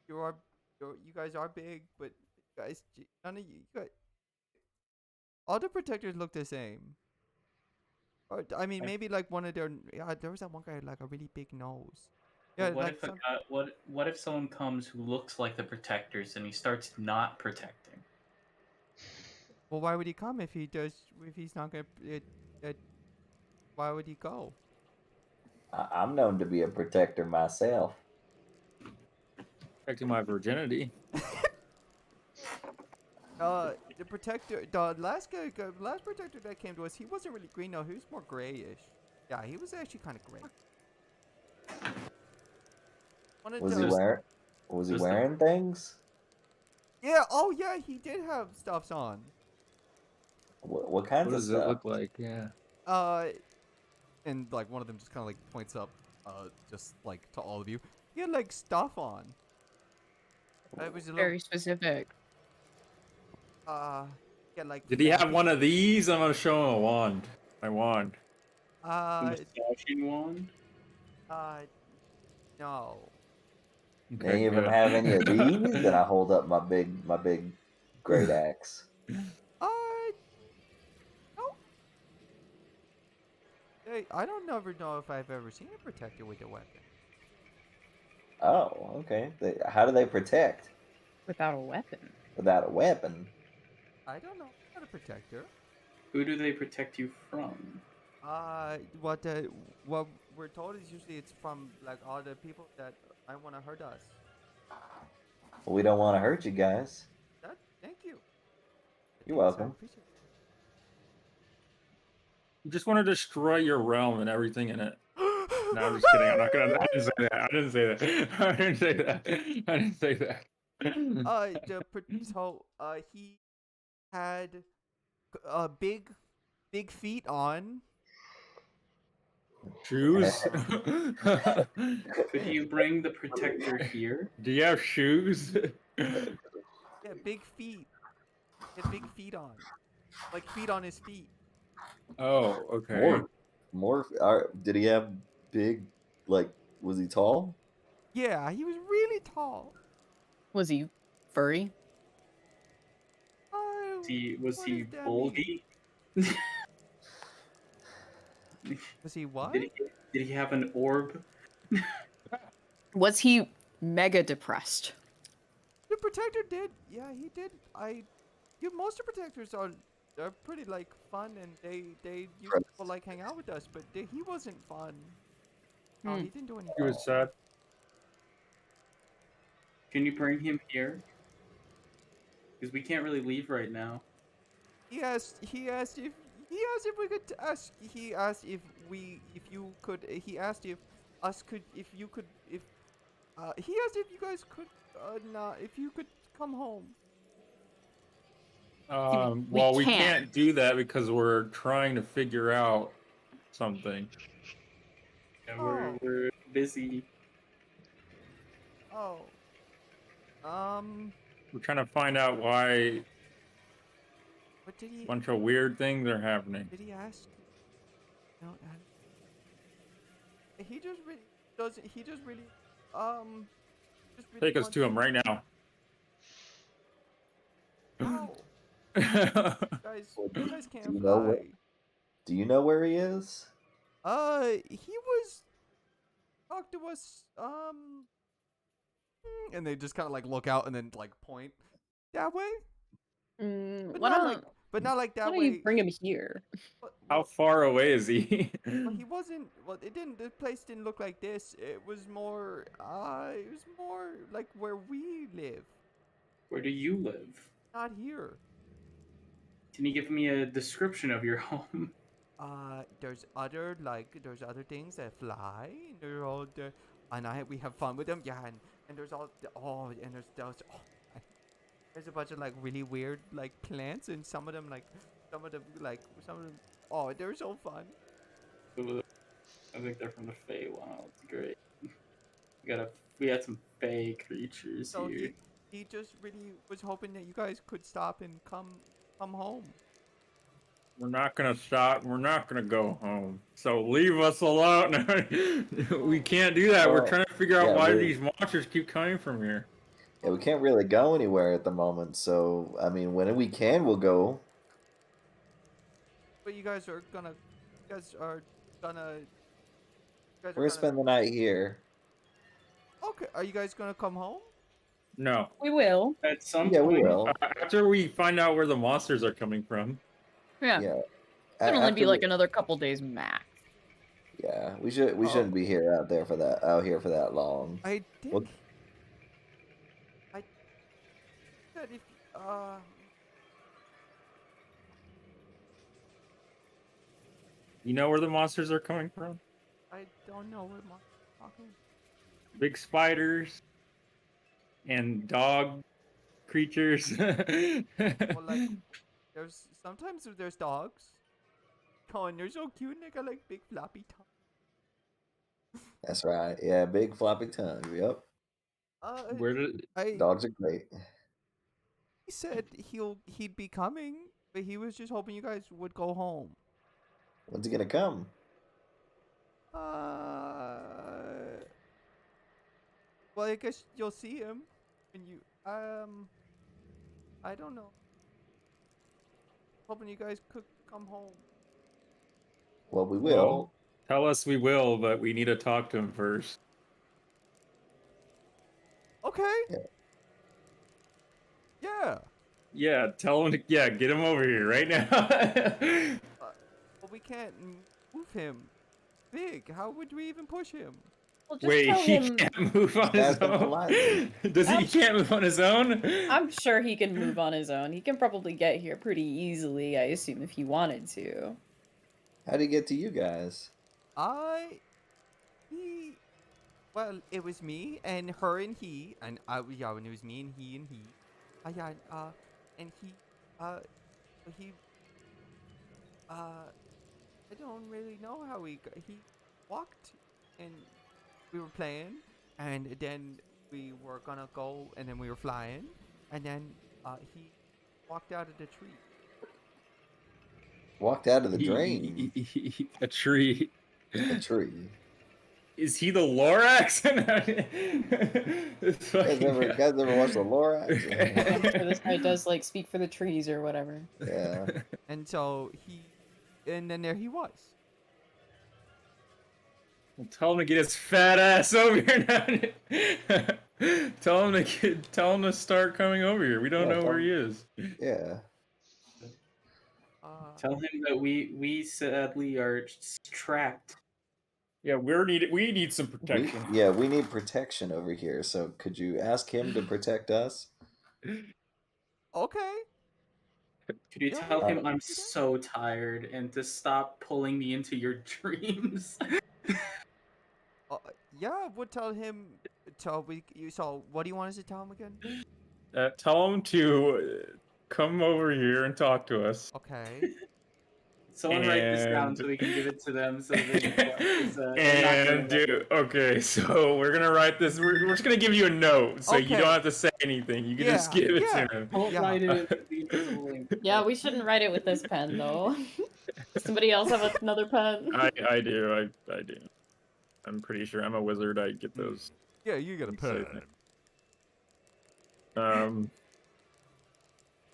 you guys are big, but guys, none of you guys. All the protectors look the same. Or I mean, maybe like one of their. Yeah, there was that one guy with, like a really big nose. Yeah, What like if what if someone comes who looks like the protectors and he starts not protecting? well, why would he come if he does? If he's not gonna, why would he go? I'm known to be a protector myself. Protecting my virginity. The protector, the last protector that came to us, he wasn't really green though. He was more grayish. Yeah, he was actually kind of gray. Was he wearing things? Yeah. Oh yeah, he did have stuffs on. What kinds What of does stuff? it look like? Yeah. And like one of them just kind of like points up, just like to all of you. He had like stuff on. It was a Very specific. get like. Did he have flappy- one of these? I'm gonna show him a wand. My wand. The mustaching wand. No. Any of them have any of these? Then I hold up my big great axe. No. Hey, I don't never know if I've ever seen a protector with a weapon. Oh, okay. How do they protect Without a weapon. without a weapon? I don't know. Not a protector. Who do they protect you from? What we're told is usually it's from like all the people that I want to hurt us. Well, we don't want to hurt you guys. Thank you. You're Thanks, I welcome. appreciate it. You just want to destroy your realm and everything in it. No, I'm just kidding. I'm not gonna. I didn't say that. I didn't say that. I didn't say that. I didn't say that. He had big feet on. Shoes? Could you bring the protector here? Do you have shoes? Yeah, big feet. He had big feet on. Like feet on his feet. Oh, okay. Did he have big? Like, was he tall? Yeah, he was really tall. Was he furry? Was he What does that mean? bulky? Was he what? Did he have an orb? Was he mega depressed? The protector did. Yeah, he did. Most of the protectors are pretty like fun and they usually will like hang out with us, but he wasn't fun. No, he didn't do anything. He was sad. Can you bring him here? Because we can't really leave right now. He asked if we could ask. He asked if you could. He asked if you guys could if you could come home. Well, we can't do that because we're trying to figure out something. Yeah, Oh. we're busy. Oh. We're trying to find out why What did he? a bunch of weird things are happening. Did he ask? No. He just really doesn't. He just really just really Take us wants to him right now. No. Guys, you guys can't Do you know fly. Do you know where he is? He was talk to us. And they just kind of like look out and then like point that way, but Why not don't, like, that why don't way. you bring him here? How far away is he? Well, he wasn't. Well, it didn't. The place didn't look like this. It was more. It was more like where we live. Where do you live? Not here. Can you give me a description of your home? There's other things that fly. And they're all the, and we have fun with them. Yeah, and there's all and there's those. There's a bunch of like really weird like plants, and some of them. Oh, they're so fun. I think they're from the Feywild. Great. We had some Fey creatures So here. he just really was hoping that you guys could stop and come home. We're not gonna stop. We're not gonna go home. So leave us alone. We can't do that. We're Well, trying to figure out yeah, why we- these monsters keep coming from here. Yeah, we can't really go anywhere at the moment. So I mean, when we can, we'll go. But you guys are gonna. We're gonna spend the night here. Okay, are you guys gonna come home? No. We will. At some Yeah, point, we will. After we find out where the monsters are coming from. Yeah. Yeah. It'll only After be like we- another couple days max. Yeah, we shouldn't be out here for that long. I think. What- I said if You know where the monsters are coming from? I don't know what my talking. Big spiders and dog creatures. Well, like sometimes there's dogs. Oh, and they're so cute. And they got like big floppy tongues. That's right. Yeah, big floppy tongue. Yep. Where did I Dogs are great. he said he'd be coming But he was just hoping you guys would go home. When's he gonna come? Well, I guess you'll see him when you, I don't know. Hoping you guys could come home. Well, we Well, will. tell us we will, but we need to talk to him first. Okay. Yeah. Yeah. Yeah, tell him to get him over here right now. But we can't move him big. How would we even push him? Well, just Wait, tell he him. can't move on his Ask him own. politely. Does he can't move on his own? I'm sure he can move on his own. He can probably get here pretty easily, I assume, if he wanted to. How'd he get to you guys? Well, it was me and her and he, and yeah, when it was me and he, yeah, and I don't really know how he walked, and we were playing, and then we were gonna go, and then we were flying, and then he walked out of the tree. Walked out of the drain. A tree. A tree. Is he the Lorax? Guys ever watched the Lorax? I'm sure this guy does like speak for the trees or whatever. Yeah. And so and then there he was. Tell him to get his fat ass over here now. Tell him to start coming over here. We don't Yeah, know where he is. Yeah. Tell him that we sadly are trapped. Yeah, we need some protection. We need protection over here. So could you ask him to protect us? Okay. Could you Yeah, tell him yeah. I'm so tired and to stop pulling me into your dreams? Yeah, we'll tell him. So what do you want us to tell him again? Tell him to come over here and talk to us. Okay. Someone write this down And- so we can give it to them. So they can, And dude, okay, so we're gonna write this. We're just gonna give you a note, so you Okay. don't have to say anything. You can just Yeah, give it yeah. to him. Don't Yeah. write it in the invisible ink. Yeah, we shouldn't write it with this pen though. Does somebody else have another pen? I do. I do. I'm pretty sure I'm a wizard. I get those. Yeah, you got a pen.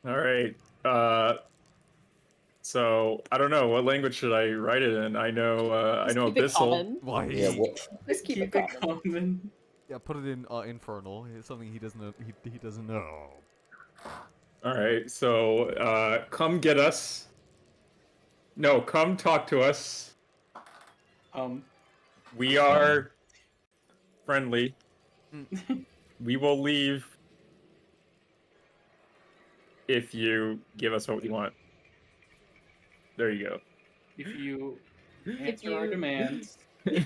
All right. So I don't know what language should I write it in. I know. I Just know keep it Abyssal. common. Why? Yeah. Just keep it common. common. Yeah, put it in infernal. It's something he doesn't know. He doesn't know. All right. So come get us. No, come talk to us. We are friendly. We will leave if you give us what we want. There you go. If you answer our you- demands, Yeah,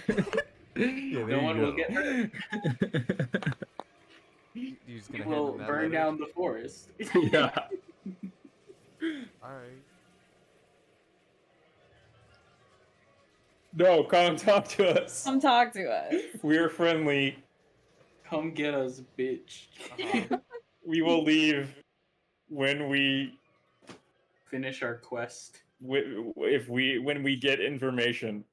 no one will get hurt. You're just We gonna hand will him that burn letter? down the forest. Yeah. All right. No, come talk to us. Come talk to us. We're friendly. Come get us, bitch. Uh-huh. We will leave when we Finish our quest. when we get information.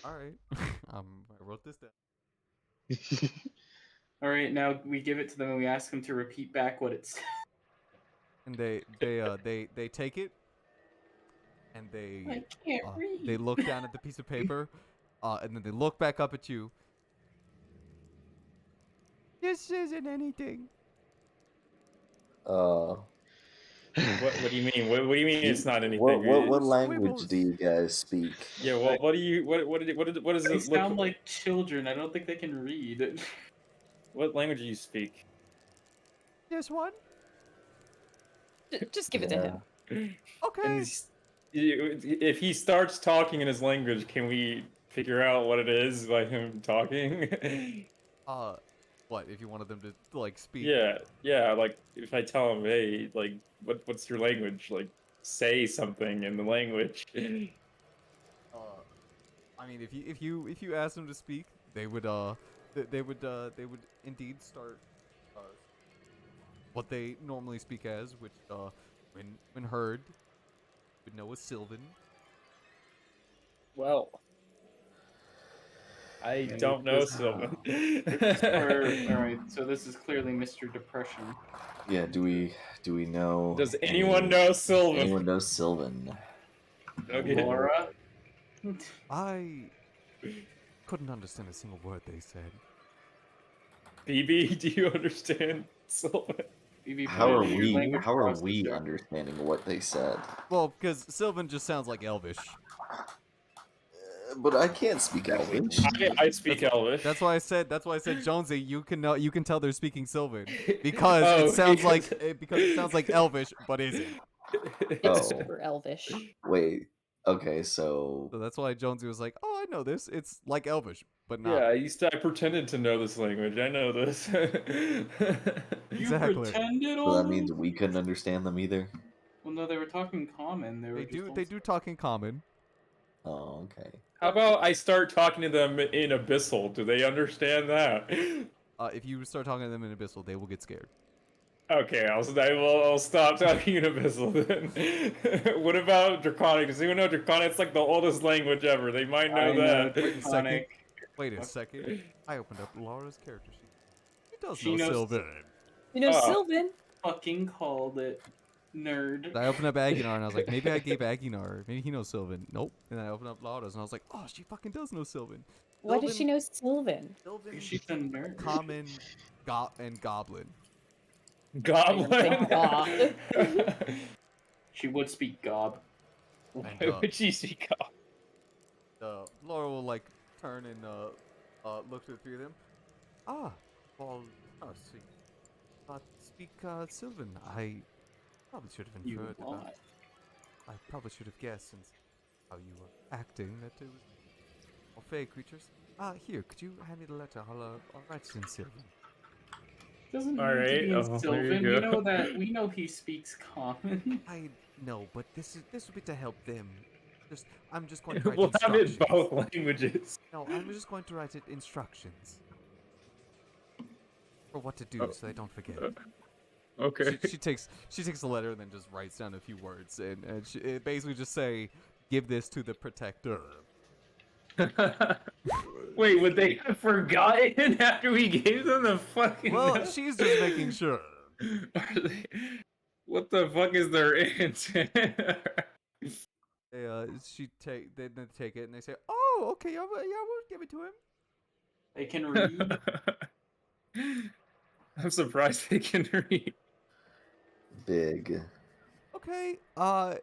All right. I wrote this down. All right, now we give it to them and we ask them to repeat back what it says. And they take it, and I they can't read. they look down at the piece of paper, and then they look back up at you. This isn't anything. What do you mean? What do you mean it's not anything? What It's language squiggles. do you guys speak? Yeah, what do you what does They this look sound like children. I don't think they can read. What language do you speak? This one. Just give it to him. Okay. And if he starts talking in his language, can we figure out what it is by him talking? What if you wanted them to like speak? yeah. Like if I tell him, hey, like, what's your language? Like, say something in the language. I mean, if you ask them to speak, they would they would indeed start what they normally speak as, which when heard, would know as Sylvan. Well, I And don't know this- Sylvan. All right, so this is clearly Mr. Depression. Yeah. Do we know? Does anyone know Sylvan? Anyone know Sylvan? Okay. Laura. I couldn't understand a single word they said. BB, do you understand Sylvan? Phoebe, How put are it in your we? language How are we processor. understanding what they said? Well, because Sylvan just sounds like Elvish. But I can't speak Elvish. I speak Elvish. That's why I said Jonesy. You can know. You can tell they're speaking Sylvan because Oh, it sounds because- like Elvish, but isn't. It's Oh. super elvish. Wait. Okay. So So that's why Jonesy was like, "Oh, I know this. It's like Elvish, but not." Yeah, I pretended to know this language. I know this. You Exactly. pretended so all that means we couldn't understand them either. Well, no, they were talking common. They were They do talk in common. Oh, okay. How about I start talking to them in Abyssal? Do they understand that? If you start talking to them in Abyssal, they will get scared. Okay, I'll stop talking in Abyssal then. What about Draconic? Does anyone know Draconic? It's like the oldest language ever. They might know I know that. Draconic. Wait a second. I opened up Laura's character sheet. She does She know knows- Sylvan. You know, Oh. Sylvan. Fucking called it, nerd. I opened up Aguinar and I was like, maybe I gave Aguinar. Maybe he knows Sylvan. Nope. And I opened up Laura's and I was like, oh, she fucking does know Sylvan. Why does she know Sylvan? Sylvan, She's a nerd. common, and goblin. Goblin. Thank God. She would speak gob. Why And, would she speak Goblin? Laura will like turn and look to the three of them. Ah, well, see. Speak Sylvan. I probably should have You inferred. lie. I probably should have guessed since how you were acting that it was all fey creatures. Here, could you hand me the letter? I'll write it in Sylvan. Doesn't All need to right, be in oh, there you Sylvan. go. We know that. We know he speaks common. I know, but this would be to help them. I'm just going to write We'll have it instructions. both languages. No, I'm just going to write it instructions for what to do, Oh. so they don't forget. Okay. She takes the letter and then just writes down a few words, and it basically just say, "Give this to the protector." Wait, would they have forgotten after we gave them the fucking? Well, she's just making sure. What the fuck is their answer? They take it and they say, "Oh, okay, yeah, we'll give it to him." They can read. I'm surprised they can read. Big. Okay, bye.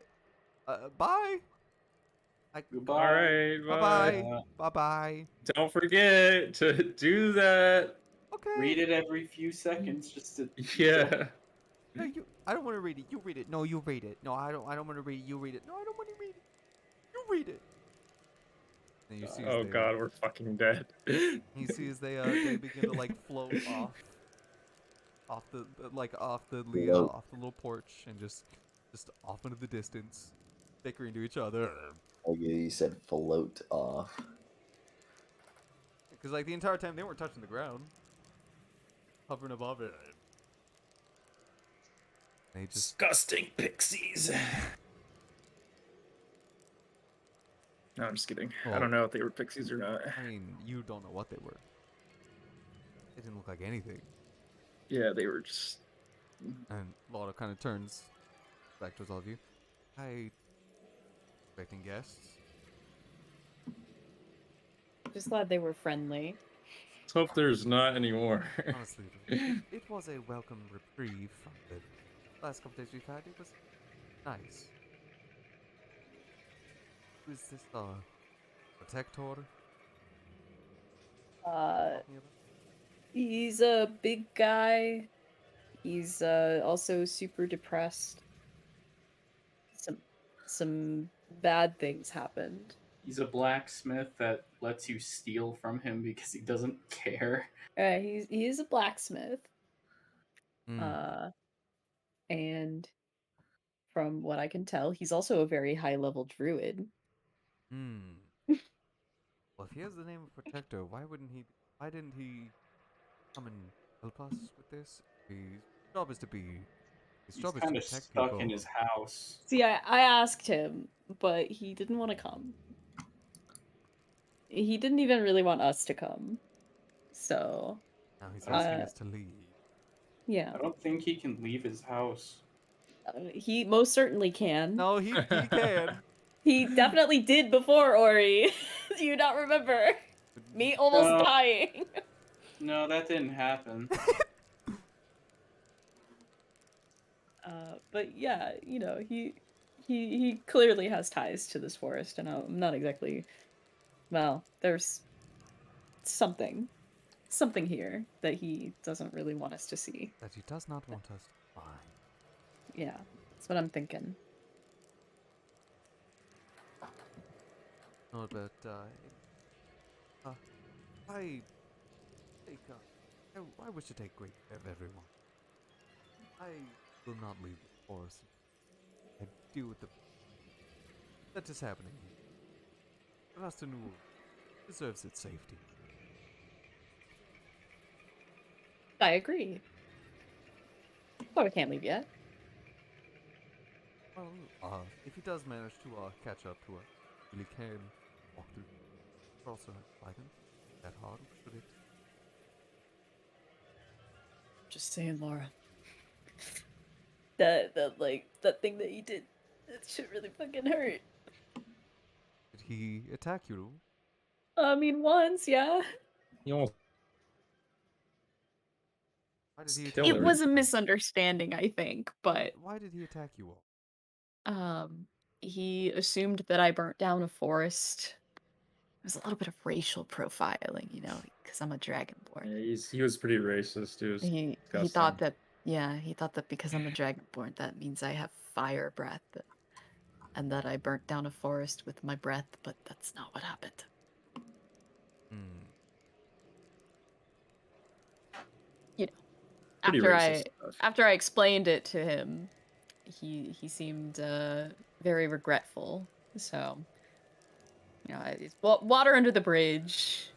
Goodbye. All right, Bye bye. bye. Bye bye. Don't forget to do that. Okay. Read it every few seconds just to. Yeah. No, I don't want to read it. You read it. No, you read it. No, I don't want to read it. You read it. No, I don't want to read it. You read it. And you see as Oh they, god, we're fucking dead. You see as they begin to like float off the Float. off the little porch and just off into the distance, bickering to each other. Oh, yeah, you said float off. Because like the entire time they weren't touching the ground, hovering above it. They just Disgusting pixies. No, I'm just kidding. I Oh. don't know if they were pixies or not. I mean, you don't know what they were. They didn't look like anything. Yeah, they were just. And Laura kind of turns back towards all of you. Hi, expecting guests. Just glad they were friendly. Let's hope there's not anymore. Honestly, it was a welcome reprieve from the last couple days we've had. It was nice. Who is this, protector? talking about? He's a big guy. He's also super depressed. Some bad things happened. He's a blacksmith that lets you steal from him because he doesn't care. He is a blacksmith. Hmm. And from what I can tell, he's also a very high level druid. Hmm. Well, if he has the name of Protector, why didn't he come and help us with this? His job is to be His He's job is to kind of protect stuck people. in his house. See, I asked him, but he didn't want to come. He didn't even really want us to come. So, Now he's asking Uh, us to leave. yeah. I don't think he can leave his house. He most certainly can. No, he can. He definitely did before Ori. Do you not remember? Me almost No. dying. No, that didn't happen. But yeah, you know, he clearly has ties to this forest, and I'm not exactly. Well, there's something here that he doesn't really want us to see. That he does not want us to find. Yeah, that's what I'm thinking. No, but I take I wish to take great care of everyone. I will not leave the forest. I deal with the that is happening. Rastanul deserves its safety. I agree. But we can't leave yet. Well, if he does manage to catch up to us, really can walk through. We're also not fighting that hard, should it? Just saying, Laura. That thing that he did, that shit really fucking hurt. Did he attack you? I mean, once, yeah. You almost Why did he Kill attack It her. was a misunderstanding, I think, but Why did he attack you all? he assumed that I burnt down a forest. It was a little bit of racial profiling, you know, because I'm a dragonborn. Yeah, he was pretty racist too. He thought that he thought that because I'm a dragonborn, that means I have fire breath, and that I burnt down a forest with my breath, but that's not what happened. Hmm. You know, Pretty racist stuff. after I explained it to him, he seemed very regretful. So, you know, it's water under the bridge.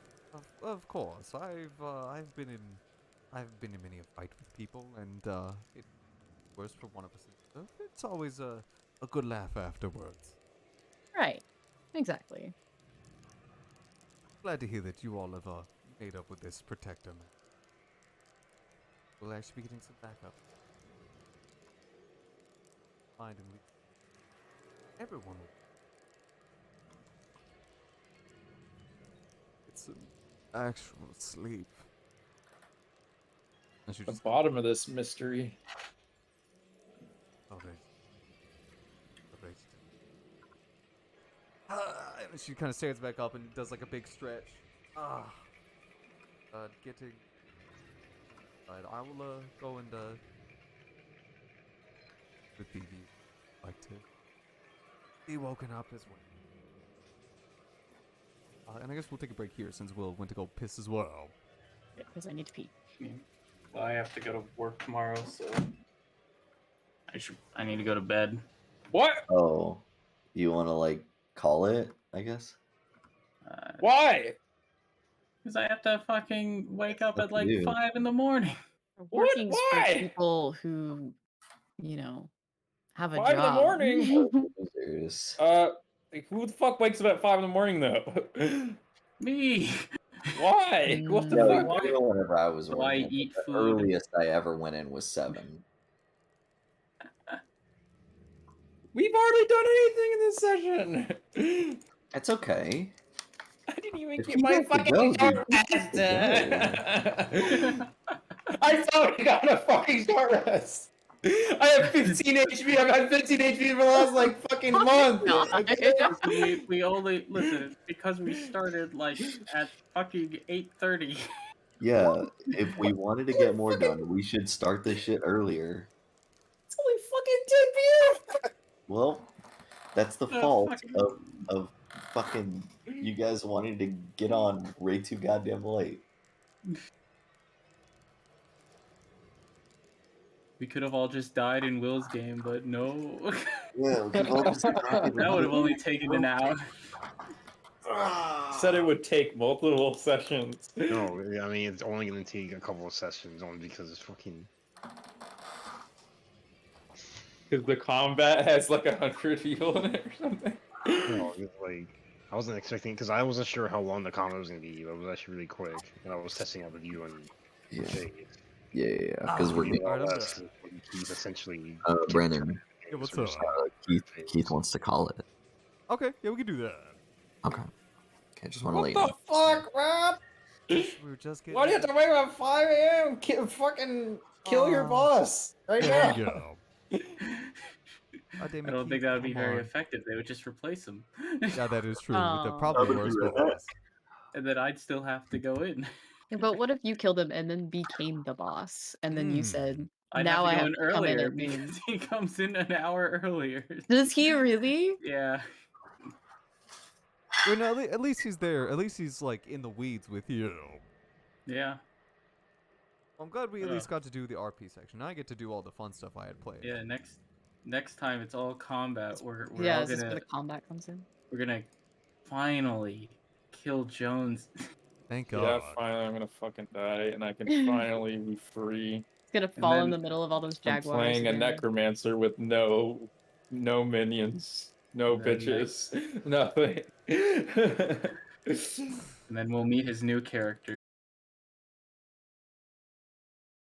Of course, I've been in many a fight with people, and it's worse for one of us. It's always a good laugh afterwards. Right. Exactly. Glad to hear that you all have made up with this protector man. We'll actually be getting some backup. Find and leave. Everyone will. It's some actual sleep. I should The just bottom of this mystery. Alright. And she kind of stands back up and does like a big stretch. Getting. Alright, I will go and with Phoebe. Like to be woken up as well. And I guess we'll take a break here since Will went to go piss as well. Yeah, because I need to pee. Yeah. Well, I have to go to work tomorrow, so I need to go to bed. What? Oh, you want to like call it? I guess. Why? Because I have to fucking wake up Up at to like you. 5 in the morning. What? Working's Why? for people who, you know, have a 5 in the job. morning? Losers. Who the fuck wakes up at 5 in the morning though? Me. Why? What the No, fuck? even whenever I was So I working, eat the food. earliest I ever went in was 7. We've already done anything in this session. It's okay. I didn't even If get you my have to fucking go, short dude, rest. you have to I thought we got a fucking short rest. I have 15 HP. I've had 15 HP for the last like fucking month. we only listen because we started like at fucking 8:30. Yeah, if we wanted to get more done, we should start this shit earlier. It's only fucking 10 p.m. Well, that's the Uh, fault fucking- of fucking you guys wanting to get on way too goddamn late. We could have all just died in Will's game, but no. Yeah, we could all just That would have only taken an hour. Said it would take multiple sessions. No, I mean it's only gonna take a couple of sessions only because it's fucking. Because the combat has like 100 people in it or something. No, it's like I wasn't expecting because I wasn't sure how long the combat was gonna be. It was actually really quick, and I was testing out with you and Yeah, Jade. yeah, because we're getting Alright, I'm Less, done. he's essentially. Brandon. Yeah, what's we're just up? Keith wants to call it. Okay, yeah, we can do that. Okay. Okay, just want to let What you the know. fuck, man? We were just getting. Why do you have to wait about 5 a.m.? Fucking kill your Oh, boss right There now. you go. God damn I it, don't Keith, think that would be come very on. effective. They would just replace him. Yeah, that is true. They're Oh. probably would worse be for right this. And then I'd still have to go in. Yeah, but what if you killed him and then became the boss, and then you Hmm. said, I'd "Now I have to go have in to come in earlier at noon." because he comes in an hour earlier. Does he really? Yeah. Well, no, at least he's there. At least he's like in the weeds with you. Yeah. I'm glad we at Yeah. least got to do the RP section. Now I get to do all the fun stuff I had played. Yeah. Next time it's all combat. We're Yeah, all is this where gonna the combat comes in? we're gonna finally kill Jones. Thank God. Yeah, finally I'm gonna fucking die, and I can finally be free. It's gonna And fall in then the middle of all those I'm jaguars. playing a again. necromancer with no minions, no And then bitches, nothing. And then we'll meet his new character.